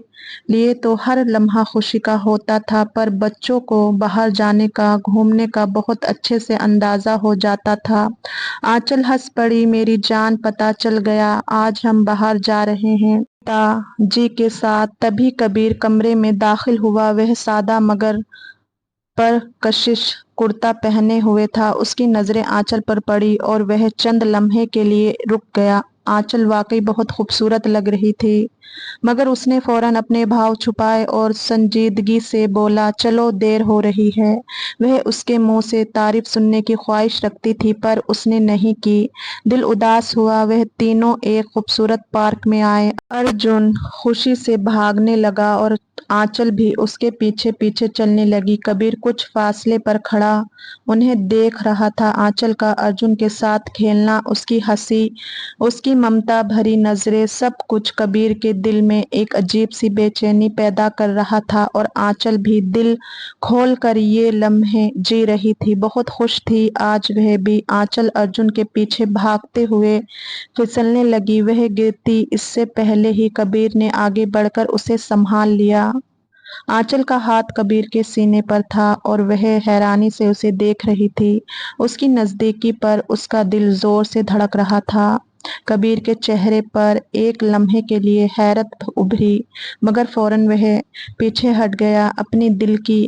लिए तो हर लम्हा खुशी का होता था, पर बच्चों को बाहर जाने का, घूमने का बहुत अच्छे से अंदाजा हो जाता था। आंचल हंस पड़ी, मेरी जान, पता चल गया, आज हम बाहर जा रहे हैं पिताजी के साथ। तभी कबीर कमरे में दाखिल हुआ। वह सादा मगर पर कशिश कुर्ता पहने हुए था। उसकी नजरें आंचल पर पड़ी और वह चंद लम्हे के लिए रुक गया। आंचल वाकई बहुत खूबसूरत लग रही थी, मगर उसने फौरन अपने भाव छुपाए और संजीदगी से बोला, चलो देर हो रही है। वह उसके मुंह से तारीफ सुनने की ख्वाहिश रखती थी, पर उसने नहीं की। दिल उदास हुआ। वह तीनों एक खूबसूरत पार्क में आए। अर्जुन खुशी से भागने लगा और आंचल भी उसके पीछे पीछे चलने लगी। कबीर कुछ फासले पर खड़ा उन्हें देख रहा था। आंचल का अर्जुन के साथ खेलना, उसकी हंसी, उसकी ममता भरी नजरें, सब कुछ कबीर के दिल में एक अजीब सी बेचैनी पैदा कर रहा था। और आंचल भी दिल खोल कर ये लम्हे जी रही थी, बहुत खुश थी आज वह भी। आंचल अर्जुन के पीछे भागते हुए फिसलने लगी। वह गिरती इससे पहले ही कबीर ने आगे बढ़कर उसे संभाल लिया। आंचल का हाथ कबीर के सीने पर था और वह हैरानी से उसे देख रही थी। उसकी नजदीकी पर उसका दिल जोर से धड़क रहा था। कबीर के चेहरे पर एक लम्हे के लिए हैरत उभरी, मगर फौरन वह पीछे हट गया। अपनी दिल की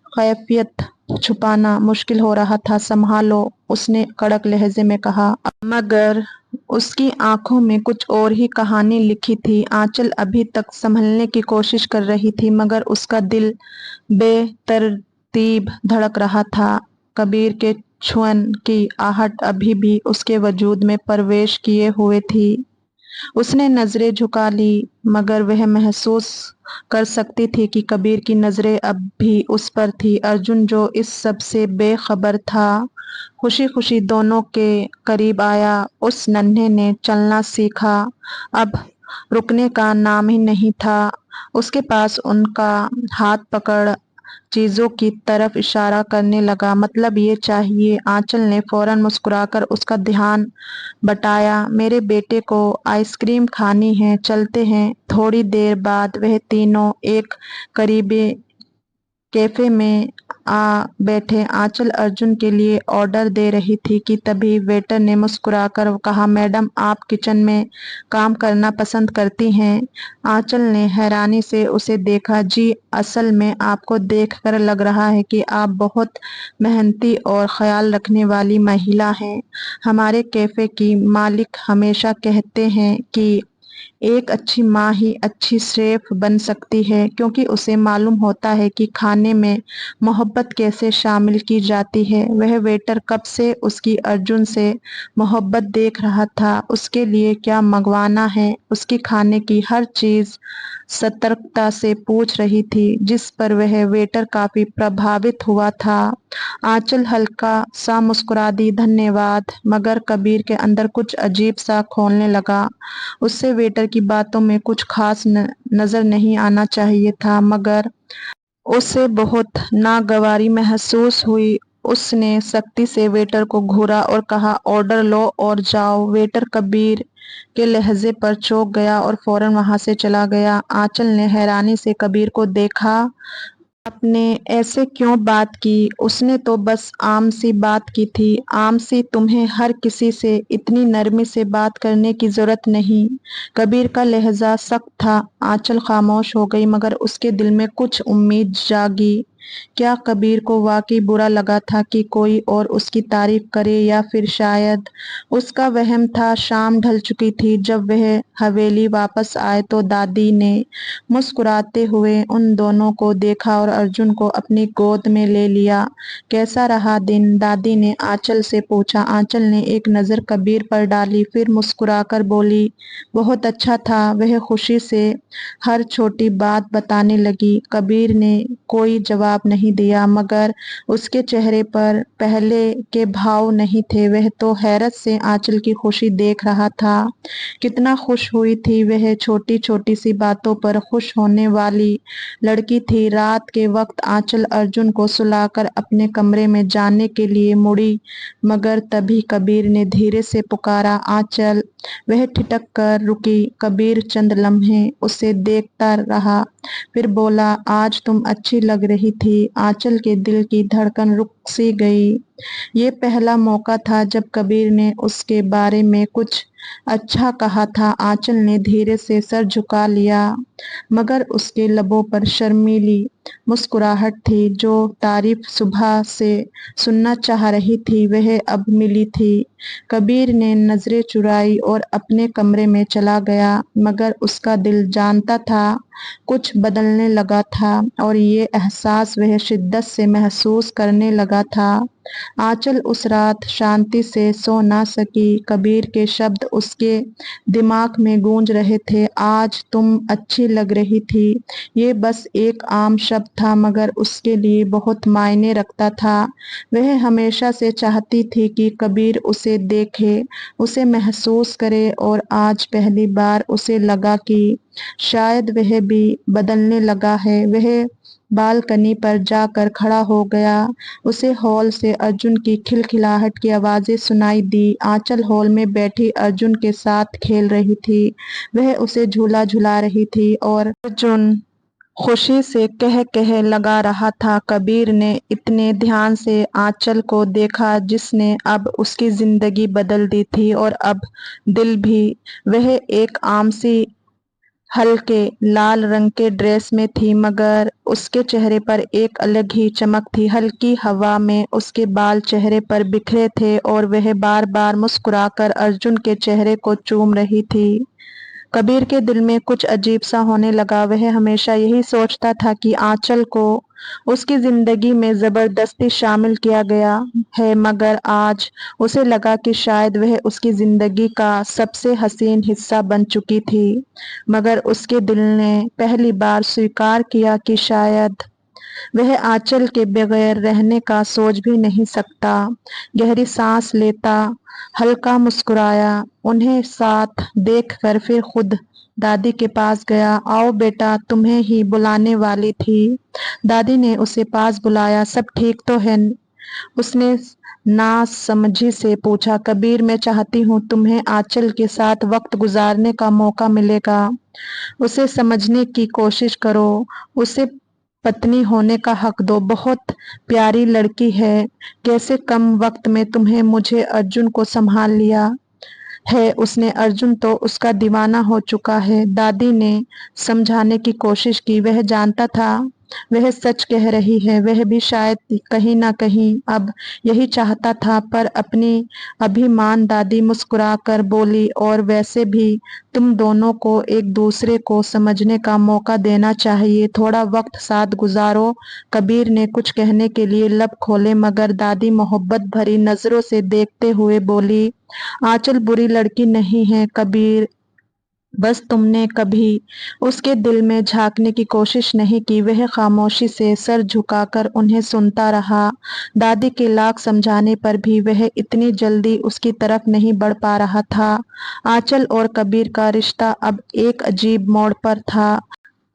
कैफियत छुपाना मुश्किल हो रहा था। संभालो, उसने कड़क लहजे में कहा, मगर उसकी आंखों में कुछ और ही कहानी लिखी थी। आंचल अभी तक संभलने की कोशिश कर रही थी, मगर उसका दिल बेतरतीब धड़क रहा था। कबीर के छुअन की आहट अभी भी उसके वजूद में प्रवेश किए हुए थी। उसने नजरें झुका ली, मगर वह महसूस कर सकती थी कि कबीर की नजरें अब भी उस पर थी। अर्जुन, जो इस सब से बेखबर था, खुशी खुशी दोनों के करीब आया। उस नन्हे ने चलना सीखा, अब रुकने का नाम ही नहीं था। उसके पास उनका हाथ पकड़ चीजों की तरफ इशारा करने लगा, मतलब ये चाहिए। आंचल ने फौरन मुस्कुराकर उसका ध्यान बटाया, मेरे बेटे को आइसक्रीम खानी है, चलते हैं। थोड़ी देर बाद वह तीनों एक करीबी कैफे में आ बैठे। आंचल अर्जुन के लिए ऑर्डर दे रही थी कि तभी वेटर ने मुस्कुराकर कहा, मैडम, आप किचन में काम करना पसंद करती हैं? आंचल ने हैरानी से उसे देखा। जी, असल में आपको देखकर लग रहा है कि आप बहुत मेहनती और ख्याल रखने वाली महिला हैं। हमारे कैफे की मालिक हमेशा कहते हैं कि एक अच्छी माँ ही अच्छी शेफ बन सकती है, क्योंकि उसे मालूम होता है कि खाने में मोहब्बत कैसे शामिल की जाती है। वह वेटर कब से उसकी अर्जुन से मोहब्बत देख रहा था। उसके लिए क्या मंगवाना है, उसकी खाने की हर चीज सतर्कता से पूछ रही थी, जिस पर वह वेटर काफी प्रभावित हुआ था। आंचल हल्का सा मुस्कुरा दी, धन्यवाद, मगर कबीर के अंदर कुछ अजीब सा खोलने लगा। उससे वेटर की बातों में कुछ खास नजर नहीं आना चाहिए था, मगर उसे बहुत नागवारी महसूस हुई। उसने सख्ती से वेटर को घूरा और कहा, ऑर्डर लो और जाओ। वेटर कबीर के लहजे पर चौंक गया और फौरन वहां से चला गया। आंचल ने हैरानी से कबीर को देखा। आपने ऐसे क्यों बात की? उसने तो बस आम सी बात की थी। आम सी? तुम्हें हर किसी से इतनी नरमी से बात करने की जरूरत नहीं। कबीर का लहजा सख्त था। आंचल खामोश हो गई, मगर उसके दिल में कुछ उम्मीद जागी। क्या कबीर को वाकई बुरा लगा था कि कोई और उसकी तारीफ करे, या फिर शायद उसका वहम था? शाम ढल चुकी थी। जब वह हवेली वापस आए तो दादी ने मुस्कुराते हुए उन दोनों को देखा और अर्जुन को अपनी गोद में ले लिया। कैसा रहा दिन? दादी ने आंचल से पूछा। आंचल ने एक नज़र कबीर पर डाली, फिर मुस्कुराकर बोली, बहुत अच्छा था। वह खुशी से हर छोटी बात बताने लगी। कबीर ने कोई जवाब नहीं दिया, मगर उसके चेहरे पर पहले के भाव नहीं थे। वह तो हैरत से आंचल की खुशी देख रहा था। कितना खुश हुई थी वह। छोटी छोटी सी बातों पर खुश होने वाली लड़की थी। रात के वक्त आंचल अर्जुन को सुलाकर अपने कमरे में जाने के लिए मुड़ी, मगर तभी कबीर ने धीरे से पुकारा, आंचल। वह ठिठक कर रुकी। कबीर चंद लम्हे उसे देखता रहा, फिर बोला, आज तुम अच्छी लग रही थी। आंचल के दिल की धड़कन रुक सी गई। ये पहला मौका था जब कबीर ने उसके बारे में कुछ अच्छा कहा था। आंचल ने धीरे से सर झुका लिया, मगर उसके लबों पर शर्मीली मुस्कुराहट थी। जो तारीफ सुबह से सुनना चाह रही थी, वह अब मिली थी। कबीर ने नजरें चुराई और अपने कमरे में चला गया, मगर उसका दिल जानता था कुछ बदलने लगा था, और ये एहसास वह शिद्दत से महसूस करने लगा था। आंचल उस रात शांति से सो ना सकी। कबीर के शब्द उसके दिमाग में गूंज रहे थे। आज तुम अच्छी लग रही थी। ये बस एक आम शब्द था, मगर उसके लिए बहुत मायने रखता था। वह हमेशा से चाहती थी कि कबीर उसे देखे, उसे महसूस करे, और आज पहली बार उसे लगा कि शायद वह भी बदलने लगा है। वह बालकनी पर जाकर खड़ा हो गया। उसे हॉल से अर्जुन की खिलखिलाहट की आवाजें सुनाई दी। आंचल हॉल में बैठी अर्जुन के साथ खेल रही थी। वह उसे झूला झुला रही थी और अर्जुन खुशी से कह कह लगा रहा था। कबीर ने इतने ध्यान से आंचल को देखा, जिसने अब उसकी जिंदगी बदल दी थी, और अब दिल भी। वह एक आम सी हल्के लाल रंग के ड्रेस में थी, मगर उसके चेहरे पर एक अलग ही चमक थी। हल्की हवा में उसके बाल चेहरे पर बिखरे थे, और वह बार बार मुस्कुराकर अर्जुन के चेहरे को चूम रही थी। कबीर के दिल में कुछ अजीब सा होने लगा। वह हमेशा यही सोचता था कि आंचल को उसकी जिंदगी में जबरदस्ती शामिल किया गया है, मगर आज उसे लगा कि शायद वह उसकी जिंदगी का सबसे हसीन हिस्सा बन चुकी थी। मगर उसके दिल ने पहली बार स्वीकार किया कि शायद वह आंचल के बगैर रहने का सोच भी नहीं सकता। गहरी सांस लेता हल्का मुस्कुराया उन्हें साथ देखकर, फिर खुद दादी के पास गया। आओ बेटा, तुम्हें ही बुलाने वाली थी। दादी ने उसे पास बुलाया। सब ठीक तो है? उसने नासमझी से पूछा। कबीर, मैं चाहती हूँ तुम्हें आंचल के साथ वक्त गुजारने का मौका मिलेगा। उसे समझने की कोशिश करो। उसे पत्नी होने का हक दो। बहुत प्यारी लड़की है। कैसे कम वक्त में तुम्हें मुझे अर्जुन को संभाल लिया है। उसने अर्जुन तो उसका दीवाना हो चुका है। दादी ने समझाने की कोशिश की। वह जानता था वह सच कह रही है। वह भी शायद कहीं ना कहीं अब यही चाहता था, पर अपनी अभिमान। दादी मुस्कुराकर बोली, और वैसे भी तुम दोनों को एक दूसरे को समझने का मौका देना चाहिए। थोड़ा वक्त साथ गुजारो। कबीर ने कुछ कहने के लिए लब खोले, मगर दादी मोहब्बत भरी नजरों से देखते हुए बोली, आंचल बुरी लड़की नहीं है कबीर। बस तुमने कभी उसके दिल में झांकने की कोशिश नहीं की। वह खामोशी से सर झुकाकर उन्हें सुनता रहा। दादी के लाख समझाने पर भी वह इतनी जल्दी उसकी तरफ नहीं बढ़ पा रहा था। आंचल और कबीर का रिश्ता अब एक अजीब मोड़ पर था।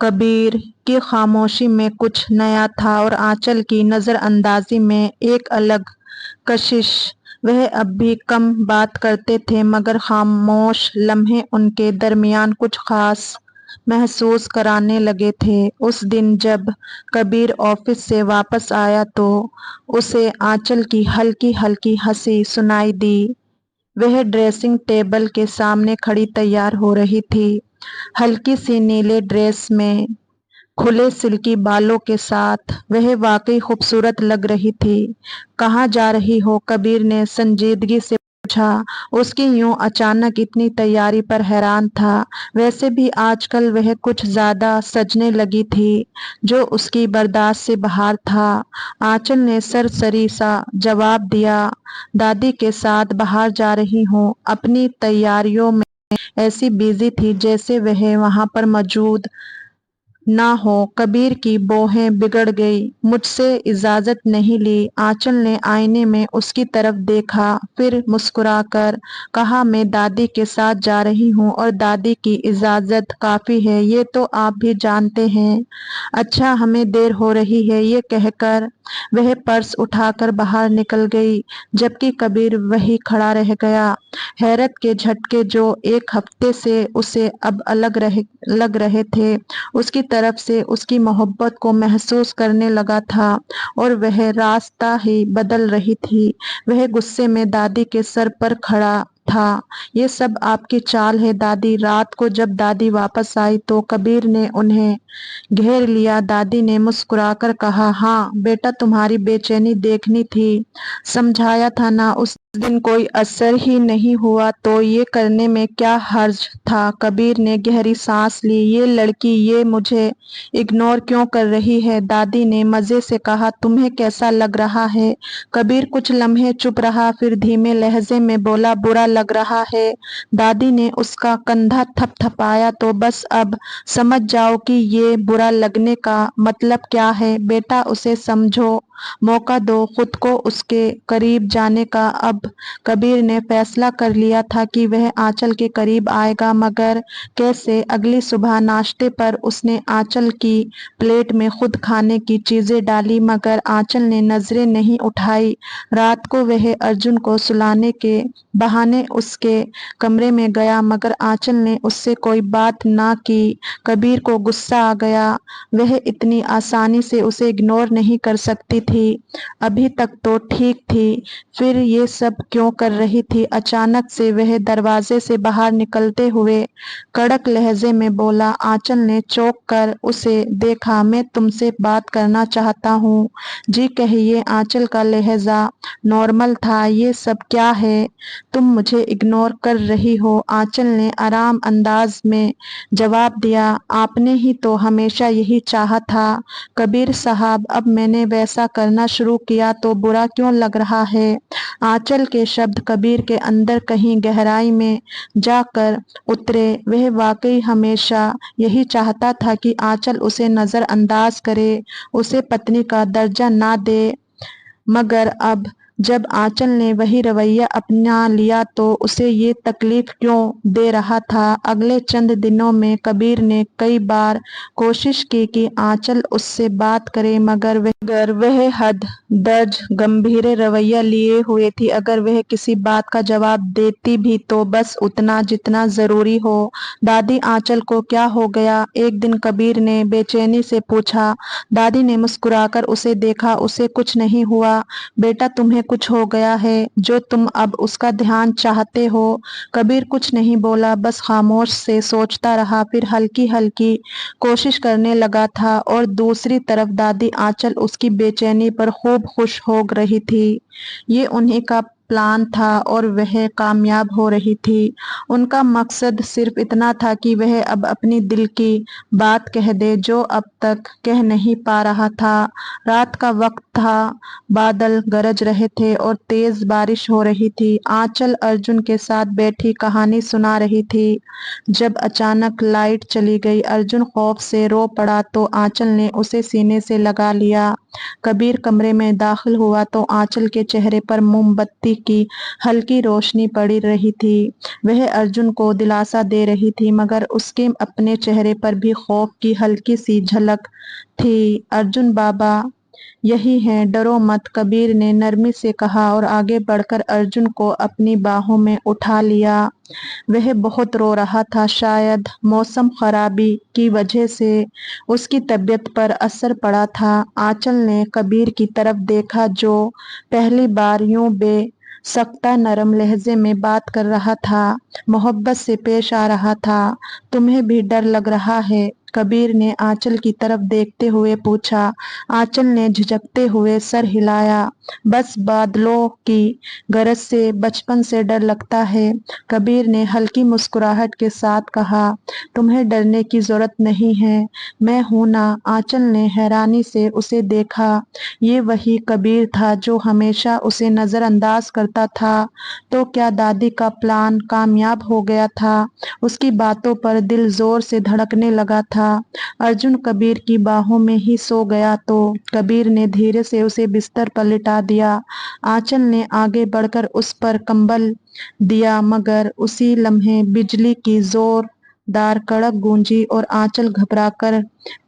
कबीर की खामोशी में कुछ नया था, और आंचल की नजरअंदाजी में एक अलग कशिश। वह अब भी कम बात करते थे, मगर खामोश लम्हे उनके दरमियान कुछ खास महसूस कराने लगे थे। उस दिन जब कबीर ऑफिस से वापस आया तो उसे आंचल की हल्की हल्की हंसी सुनाई दी। वह ड्रेसिंग टेबल के सामने खड़ी तैयार हो रही थी, हल्की सी नीले ड्रेस में, खुले सिल्की बालों के साथ। वह वाकई खूबसूरत लग रही थी। कहाँ जा रही हो? कबीर ने संजीदगी से पूछा। उसकी यूं अचानक इतनी तैयारी पर हैरान था। वैसे भी आजकल वह कुछ ज्यादा सजने लगी थी, जो उसकी बर्दाश्त से बाहर था। आंचल ने सरसरी सा जवाब दिया, दादी के साथ बाहर जा रही हूँ। अपनी तैयारियों में ऐसी बिजी थी जैसे वह वहां पर मौजूद ना हो। कबीर की भौहें बिगड़ गई। मुझसे इजाजत नहीं ली। आंचल ने आईने में उसकी तरफ देखा, फिर मुस्कुराकर कहा, मैं दादी के साथ जा रही हूँ और दादी की इजाजत काफी है, ये तो आप भी जानते हैं। अच्छा, हमें देर हो रही है। ये कहकर वह पर्स उठाकर बाहर निकल गई, जबकि कबीर वही खड़ा रह गया। हैरत के झटके जो एक हफ्ते से उसे अब लग रहे थे, उसकी तरफ से उसकी मोहब्बत को महसूस करने लगा था, और वह रास्ता ही बदल रही थी। वह गुस्से में दादी के सर पर खड़ा था। ये सब आपकी चाल है दादी। रात को जब दादी वापस आई तो कबीर ने उन्हें घेर लिया। दादी ने मुस्कुराकर कहा, हाँ बेटा, तुम्हारी बेचैनी देखनी थी, समझाया था ना। उस दिन कोई असर ही नहीं हुआ तो ये करने में क्या हर्ज था? कबीर ने गहरी सांस ली। ये लड़की ये मुझे इग्नोर क्यों कर रही है? दादी ने मजे से कहा, तुम्हें कैसा लग रहा है? कबीर कुछ लम्हे चुप रहा, फिर धीमे लहजे में बोला, बुरा लग रहा है। दादी ने उसका कंधा थपथपाया, तो बस अब समझ जाओ कि ये बुरा लगने का मतलब क्या है। बेटा, उसे समझो, मौका दो खुद को उसके करीब जाने का। अब कबीर ने फैसला कर लिया था कि वह आंचल के करीब आएगा, मगर कैसे? अगली सुबह नाश्ते पर उसने आंचल की प्लेट में खुद खाने की चीजें डाली, मगर आंचल ने नजरें नहीं उठाई। रात को वह अर्जुन को सुलाने के बहाने उसके कमरे में गया, मगर आंचल ने उससे कोई बात ना की। कबीर को गुस्सा आ गया। वह इतनी आसानी से उसे इग्नोर नहीं कर सकती थी। अभी तक तो ठीक थी, फिर ये सब क्यों कर रही थी? अचानक से वह दरवाजे से बाहर निकलते हुए कड़क लहजे में बोला। आंचल ने चौंक कर उसे देखा। मैं तुमसे बात करना चाहता हूँ। जी कहिए। आंचल का लहजा नॉर्मल था। ये सब क्या है? तुम मुझे इग्नोर कर रही हो? आंचल ने आराम अंदाज में जवाब दिया, आपने ही तो हमेशा यही चाहा था कबीर साहब। अब मैंने वैसा करना शुरू किया तो बुरा क्यों लग रहा है? आंचल के शब्द कबीर के अंदर कहीं गहराई में जाकर उतरे। वह वाकई हमेशा यही चाहता था कि आंचल उसे नजरअंदाज करे, उसे पत्नी का दर्जा ना दे, मगर अब जब आंचल ने वही रवैया अपना लिया तो उसे ये तकलीफ क्यों दे रहा था? अगले चंद दिनों में कबीर ने कई बार कोशिश की कि आंचल उससे बात करे, मगर वह हद दर्ज गंभीर रवैया लिए हुए थी। अगर वह किसी बात का जवाब देती भी तो बस उतना जितना जरूरी हो। दादी, आंचल को क्या हो गया? एक दिन कबीर ने बेचैनी से पूछा। दादी ने मुस्कुराकर उसे देखा। उसे कुछ नहीं हुआ बेटा, तुम्हें कुछ हो गया है जो तुम अब उसका ध्यान चाहते हो। कबीर कुछ नहीं बोला, बस खामोश से सोचता रहा, फिर हल्की हल्की कोशिश करने लगा था। और दूसरी तरफ दादी आंचल उसकी बेचैनी पर खूब खुश हो रही थी। ये उन्हीं का प्लान था और वह कामयाब हो रही थी। उनका मकसद सिर्फ इतना था कि वह अब अपनी दिल की बात कह दे जो अब तक कह नहीं पा रहा था। रात का वक्त था, बादल गरज रहे थे और तेज बारिश हो रही थी। आंचल अर्जुन के साथ बैठी कहानी सुना रही थी, जब अचानक लाइट चली गई। अर्जुन खौफ से रो पड़ा तो आंचल ने उसे सीने से लगा लिया। कबीर कमरे में दाखिल हुआ तो आंचल के चेहरे पर मोमबत्ती की हल्की रोशनी पड़ी रही थी। वह अर्जुन को दिलासा दे रही थी, मगर उसके अपने चेहरे पर भी खौफ की हल्की सी झलक थी। अर्जुन बाबा, यही है, डरो मत, कबीर ने नरमी से कहा और आगे बढ़कर अर्जुन को अपनी बाहों में उठा लिया। वह बहुत रो रहा था, शायद मौसम खराबी की वजह से उसकी तबीयत पर असर पड़ा था। आंचल ने कबीर की तरफ देखा जो पहली बार यूं बेसख्ता नरम लहजे में बात कर रहा था, मोहब्बत से पेश आ रहा था। तुम्हें भी डर लग रहा है? कबीर ने आंचल की तरफ देखते हुए पूछा। आंचल ने झिझकते हुए सर हिलाया। बस बादलों की गरज से बचपन से डर लगता है, कबीर ने हल्की मुस्कुराहट के साथ कहा। तुम्हें डरने की जरूरत नहीं है, मैं हूं ना। आंचल ने हैरानी से उसे देखा। ये वही कबीर था जो हमेशा उसे नजरअंदाज करता था। तो क्या दादी का प्लान कामयाब हो गया था? उसकी बातों पर दिल जोर से धड़कने लगा था। अर्जुन कबीर की बाहों में ही सो गया तो कबीर ने धीरे से उसे बिस्तर पर लिटा दिया। आंचल ने आगे बढ़कर उस पर कंबल दिया, मगर उसी लम्हे बिजली की जोरदार कड़क गूंजी और आंचल घबराकर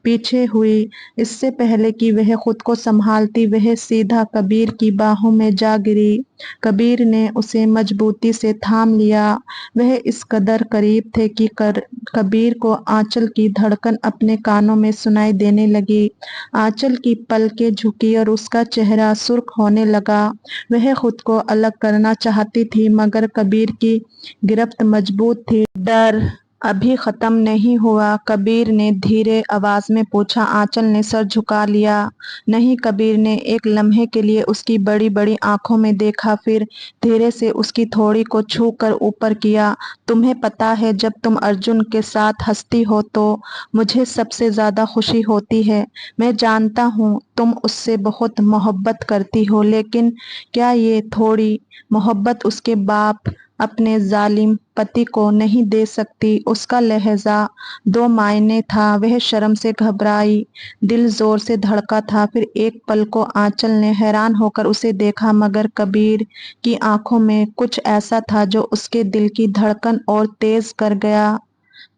पीछे हुई। इससे पहले कि वह खुद को संभालती, वह सीधा कबीर की बाहों में जा गिरी। कबीर ने उसे मजबूती से थाम लिया। वह इस कदर करीब थे कि कबीर को आंचल की धड़कन अपने कानों में सुनाई देने लगी। आंचल की पलकें झुकी और उसका चेहरा सुर्ख होने लगा। वह खुद को अलग करना चाहती थी, मगर कबीर की गिरफ्त मजबूत थी। डर अभी खत्म नहीं हुआ, कबीर ने धीरे आवाज में पूछा। आंचल ने सर झुका लिया। नहीं, कबीर ने एक लम्हे के लिए उसकी बड़ी बड़ी आंखों में देखा, फिर धीरे से उसकी थोड़ी को छू कर ऊपर किया। तुम्हें पता है, जब तुम अर्जुन के साथ हंसती हो तो मुझे सबसे ज्यादा खुशी होती है। मैं जानता हूँ तुम उससे बहुत मोहब्बत करती हो, लेकिन क्या ये थोड़ी मोहब्बत उसके बाप अपने जालिम पति को नहीं दे सकती? उसका लहजा दो मायने था। वह शर्म से घबराई, दिल जोर से धड़का था। फिर एक पल को आंचल ने हैरान होकर उसे देखा, मगर कबीर की आंखों में कुछ ऐसा था जो उसके दिल की धड़कन और तेज कर गया।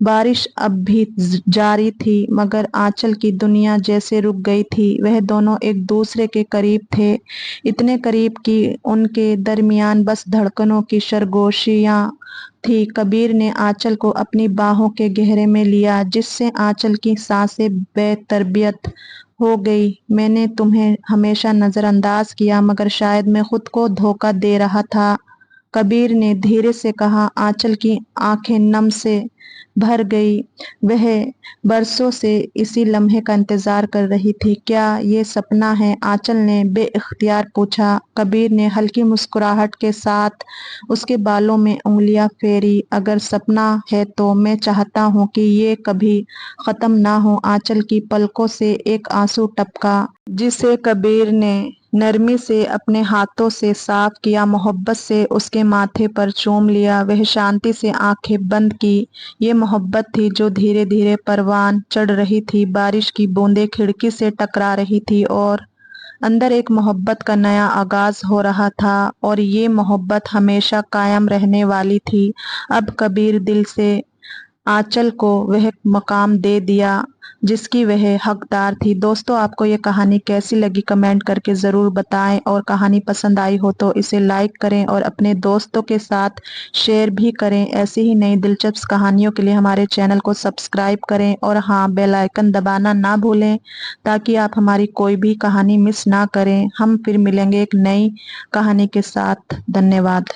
बारिश अब भी जारी थी, मगर आंचल की दुनिया जैसे रुक गई थी। वह दोनों एक दूसरे के करीब थे, इतने करीब कि उनके दरमियान बस धड़कनों की सरगोशियां थी। कबीर ने आंचल को अपनी बाहों के गहरे में लिया, जिससे आंचल की सांसें बेतरबियत हो गई। मैंने तुम्हें हमेशा नजरअंदाज किया, मगर शायद मैं खुद को धोखा दे रहा था, कबीर ने धीरे से कहा। आंचल की आंखें नम से भर गई। वह बरसों से इसी लम्हे का इंतजार कर रही थी। क्या ये सपना है? आंचल ने बेइख्तियार पूछा। कबीर ने हल्की मुस्कुराहट के साथ उसके बालों में उंगलियां फेरी। अगर सपना है तो मैं चाहता हूँ कि ये कभी खत्म ना हो। आंचल की पलकों से एक आंसू टपका, जिसे कबीर ने नरमी से अपने हाथों से साफ किया, मोहब्बत से उसके माथे पर चूम लिया। वह शांति से आंखें बंद की। ये मोहब्बत थी जो धीरे धीरे परवान चढ़ रही थी। बारिश की बूंदें खिड़की से टकरा रही थी और अंदर एक मोहब्बत का नया आगाज हो रहा था, और ये मोहब्बत हमेशा कायम रहने वाली थी। अब कबीर दिल से आंचल को वह मकाम दे दिया जिसकी वह हकदार थी। दोस्तों, आपको ये कहानी कैसी लगी कमेंट करके ज़रूर बताएं, और कहानी पसंद आई हो तो इसे लाइक करें और अपने दोस्तों के साथ शेयर भी करें। ऐसी ही नई दिलचस्प कहानियों के लिए हमारे चैनल को सब्सक्राइब करें, और हाँ, बेल आइकन दबाना ना भूलें ताकि आप हमारी कोई भी कहानी मिस ना करें। हम फिर मिलेंगे एक नई कहानी के साथ। धन्यवाद।